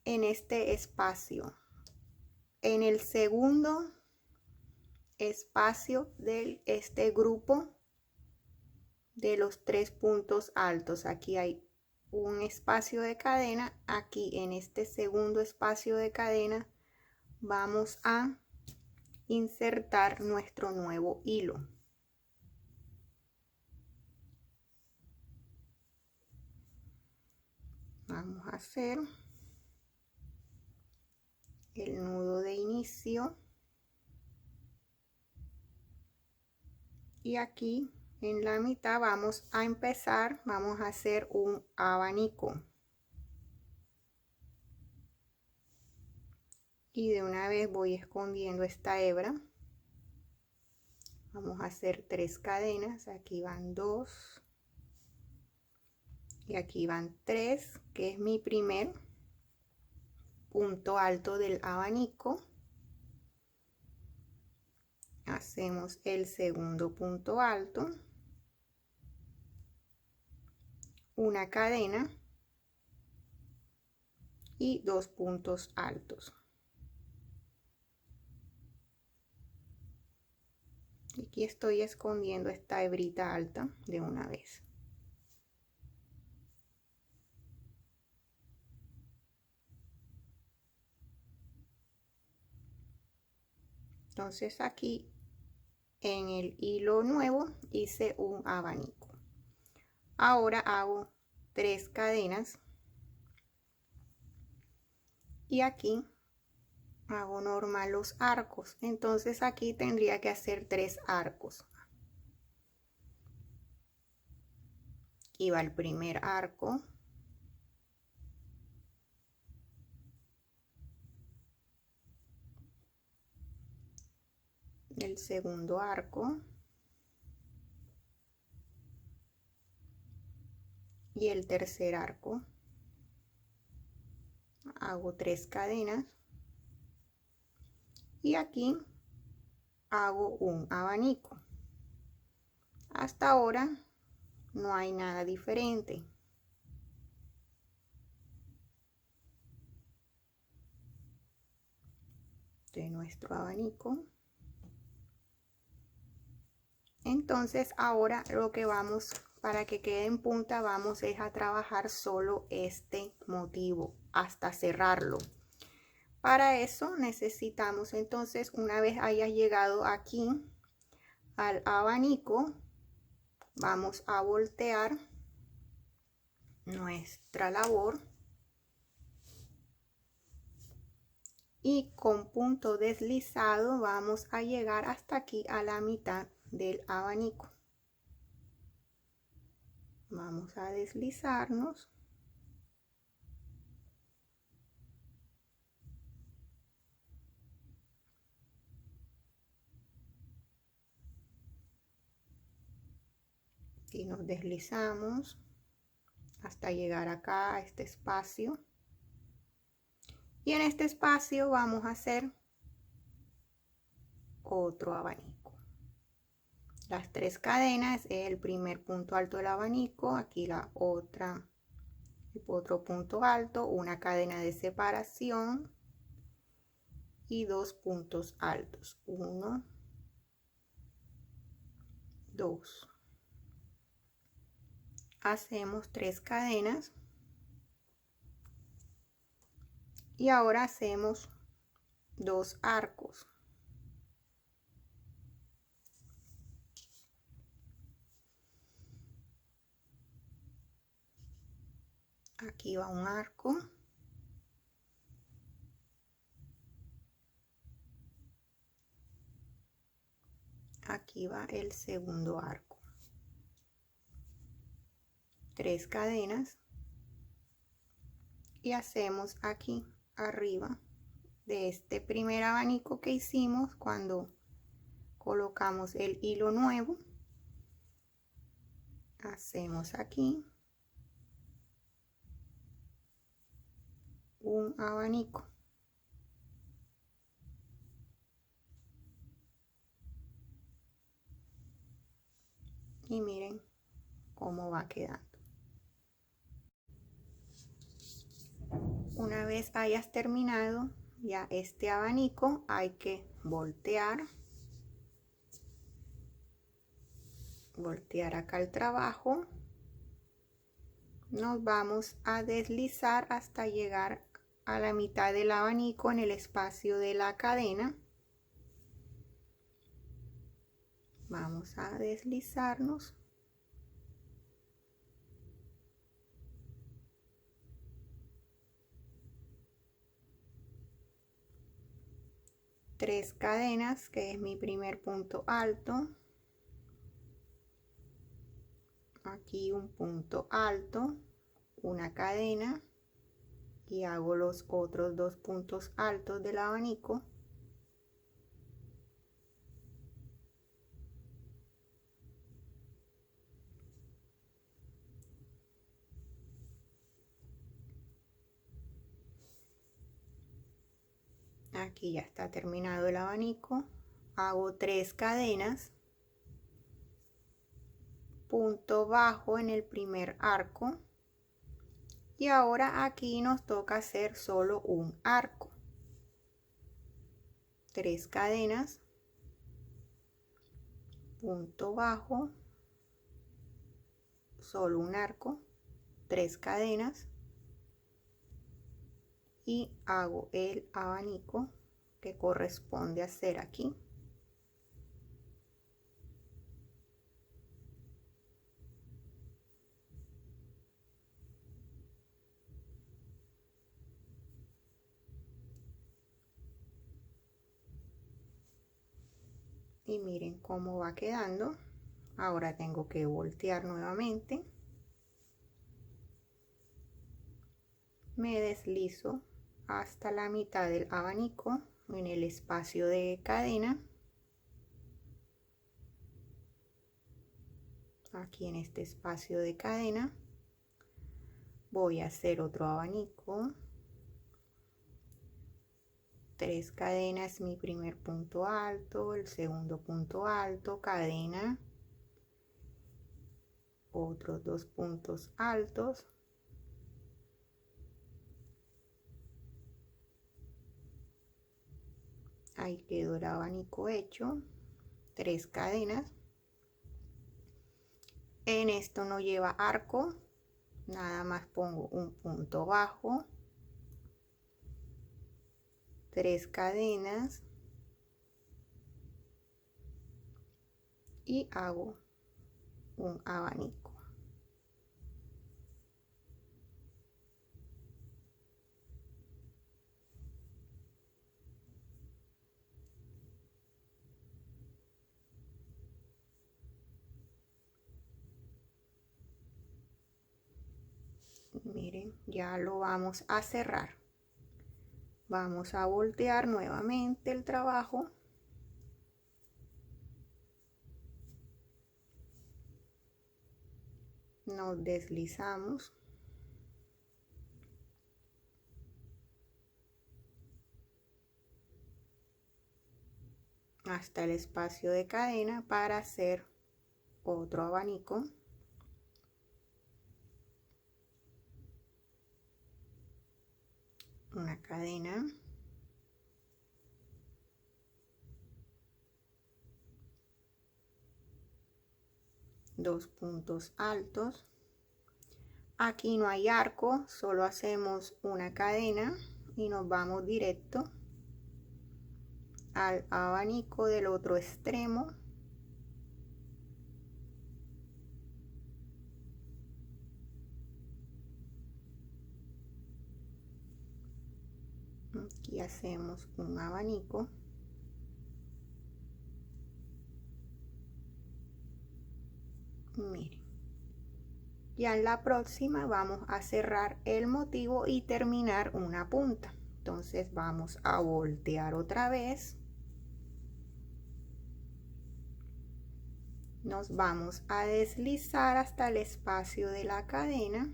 en este espacio, en el segundo espacio de este grupo de los 3 puntos altos. Aquí hay un espacio de cadena. Aquí en este segundo espacio de cadena vamos a insertar nuestro nuevo hilo. Vamos a hacer el nudo de inicio y aquí en la mitad vamos a empezar, vamos a hacer un abanico y de una vez voy escondiendo esta hebra. Vamos a hacer 3 cadenas, aquí van 2 y aquí van 3, que es mi primer punto alto del abanico. Hacemos el segundo punto alto, una cadena y 2 puntos altos. Aquí estoy escondiendo esta hebrita alta de una vez. Entonces aquí en el hilo nuevo hice un abanico. Ahora hago 3 cadenas y aquí hago normal los arcos. Entonces aquí tendría que hacer 3 arcos. Aquí va el primer arco. el segundo arco y el tercer arco. Hago 3 cadenas y aquí hago un abanico. Hasta ahora no hay nada diferente. De nuestro abanico. Entonces ahora lo que vamos, para que quede en punta, vamos es a trabajar solo este motivo hasta cerrarlo. Para eso necesitamos, entonces, una vez hayas llegado aquí al abanico, vamos a voltear nuestra labor y con punto deslizado vamos a llegar hasta aquí a la mitad del abanico. Vamos a deslizarnos y nos deslizamos hasta llegar acá a este espacio, y en este espacio vamos a hacer otro abanico. Las 3 cadenas es el primer punto alto del abanico, aquí la otra, otro punto alto, una cadena de separación y 2 puntos altos, 1, 2. Hacemos 3 cadenas y ahora hacemos 2 arcos. Aquí va un arco, aquí va el segundo arco. 3 cadenas y hacemos aquí arriba de este primer abanico que hicimos cuando colocamos el hilo nuevo, hacemos aquí un abanico y miren cómo va quedando. Una vez hayas terminado ya este abanico, hay que voltear acá el trabajo, nos vamos a deslizar hasta llegar a la mitad del abanico en el espacio de la cadena. Vamos a deslizarnos tres cadenas, que es mi primer punto alto, aquí un punto alto, una cadena y hago los otros 2 puntos altos del abanico. Aquí ya está terminado el abanico, hago 3 cadenas, punto bajo en el primer arco, y ahora aquí nos toca hacer solo un arco. 3 cadenas, punto bajo, solo un arco, 3 cadenas y hago el abanico que corresponde a hacer aquí. Y miren cómo va quedando. Ahora tengo que voltear nuevamente, me deslizo hasta la mitad del abanico en el espacio de cadena Aquí en este espacio de cadena voy a hacer otro abanico, 3 cadenas, mi primer punto alto, el segundo punto alto, cadena, otros 2 puntos altos, ahí quedó el abanico hecho, 3 cadenas. En esto no lleva arco, nada más pongo un punto bajo, 3 cadenas y hago un abanico. Miren, ya lo vamos a cerrar. Vamos a voltear nuevamente el trabajo. Nos deslizamos. Hasta el espacio de cadena para hacer otro abanico. Una cadena, dos puntos altos. Aquí no hay arco, solo hacemos una cadena y nos vamos directo al abanico del otro extremo. Aquí hacemos un abanico. Miren, ya en la próxima vamos a cerrar el motivo y terminar una punta. Entonces vamos a voltear otra vez. Nos vamos a deslizar hasta el espacio de la cadena.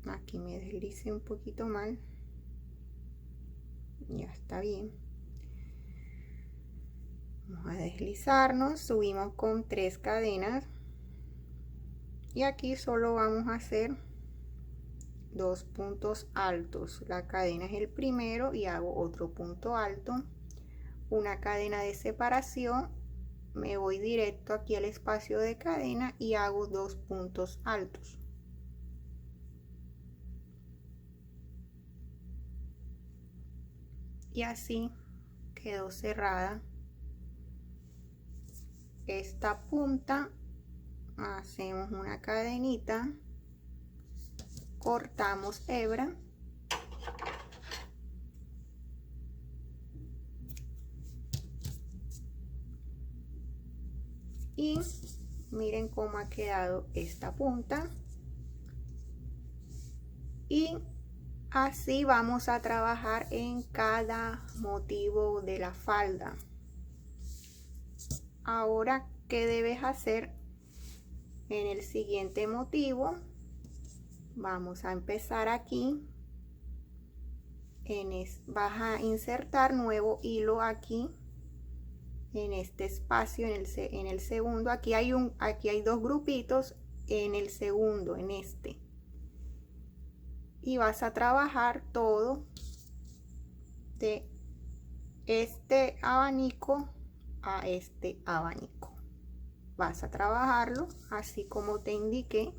Aquí me deslicé un poquito mal. Ya está bien. Vamos a deslizarnos, subimos con 3 cadenas y aquí solo vamos a hacer 2 puntos altos. La cadena es el primero y hago otro punto alto, una cadena de separación, me voy directo aquí al espacio de cadena y hago 2 puntos altos. Y así quedó cerrada esta punta. Hacemos una cadenita, cortamos hebra y miren cómo ha quedado esta punta. Y así vamos a trabajar en cada motivo de la falda. Ahora, ¿qué debes hacer en el siguiente motivo? Vamos a empezar aquí. Vas a insertar nuevo hilo aquí en este espacio, en el segundo. Aquí hay 2 grupitos en el segundo, en este. Y vas a trabajar todo de este abanico a este abanico. Vas a trabajarlo así como te indiqué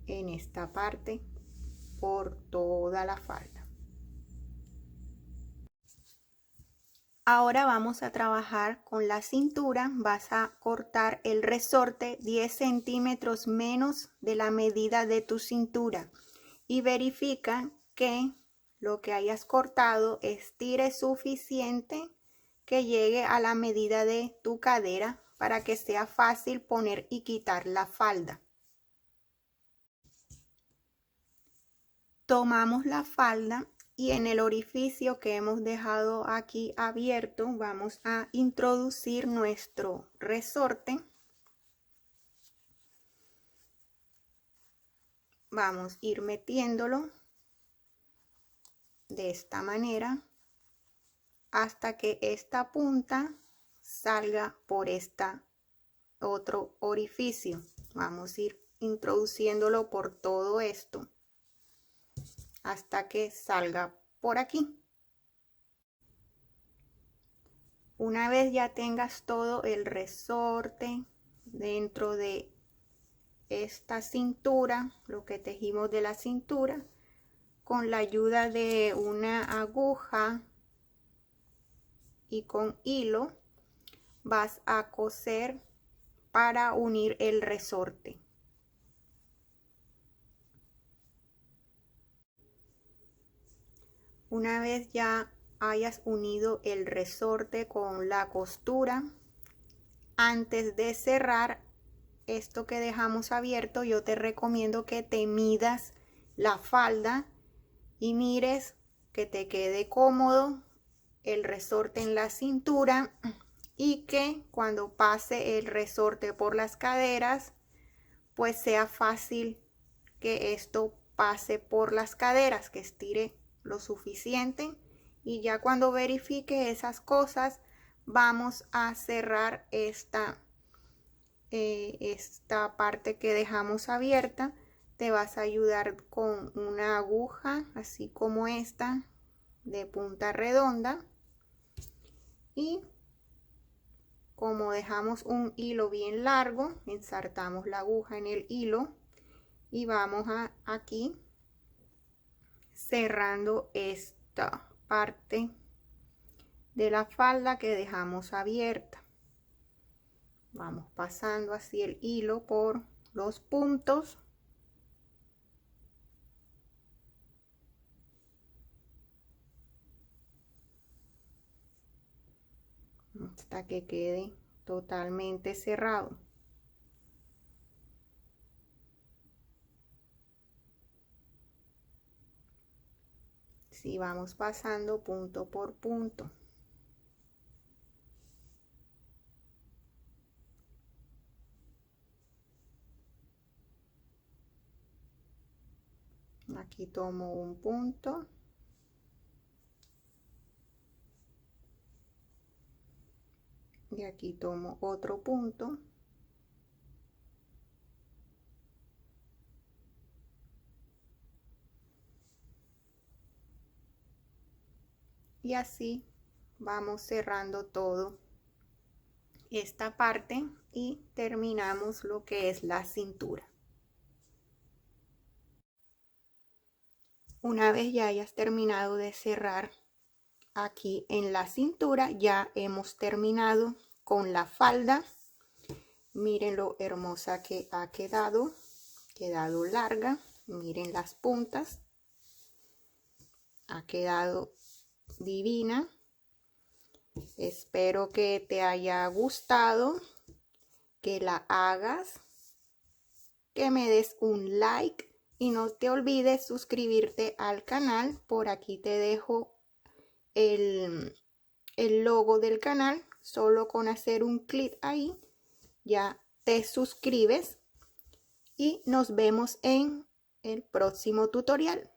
en esta parte por toda la falda. Ahora vamos a trabajar con la cintura. Vas a cortar el resorte 10 centímetros menos de la medida de tu cintura y verifica que lo que hayas cortado estire suficiente que llegue a la medida de tu cadera para que sea fácil poner y quitar la falda. Tomamos la falda Y en el orificio que hemos dejado aquí abierto vamos a introducir nuestro resorte. Vamos a ir metiéndolo de esta manera hasta que esta punta salga por este otro orificio. Vamos a ir introduciéndolo por todo esto hasta que salga por aquí. Una vez ya tengas todo el resorte dentro de esta cintura, lo que tejimos de la cintura, con la ayuda de una aguja y con hilo vas a coser para unir el resorte. Una vez ya hayas unido el resorte con la costura, antes de cerrar esto que dejamos abierto, yo te recomiendo que te midas la falda y mires que te quede cómodo el resorte en la cintura y que cuando pase el resorte por las caderas, pues sea fácil que esto pase por las caderas, que estire lo suficiente. Y ya cuando verifique esas cosas, vamos a cerrar esta parte que dejamos abierta. Te vas a ayudar con una aguja así como esta de punta redonda, y como dejamos un hilo bien largo, ensartamos la aguja en el hilo y vamos a aquí cerrando esta parte de la falda que dejamos abierta. Vamos pasando así el hilo por los puntos hasta que quede totalmente cerrado. Si vamos pasando punto por punto. Aquí tomo un punto. Y aquí tomo otro punto. Y así vamos cerrando todo esta parte y terminamos lo que es la cintura. Una vez ya hayas terminado de cerrar aquí en la cintura, ya hemos terminado con la falda. Miren lo hermosa que ha quedado larga. Miren las puntas, ha quedado divina. Espero que te haya gustado, que la hagas, que me des un like y no te olvides suscribirte al canal. Por aquí te dejo el logo del canal. Solo con hacer un clic ahí ya te suscribes y nos vemos en el próximo tutorial.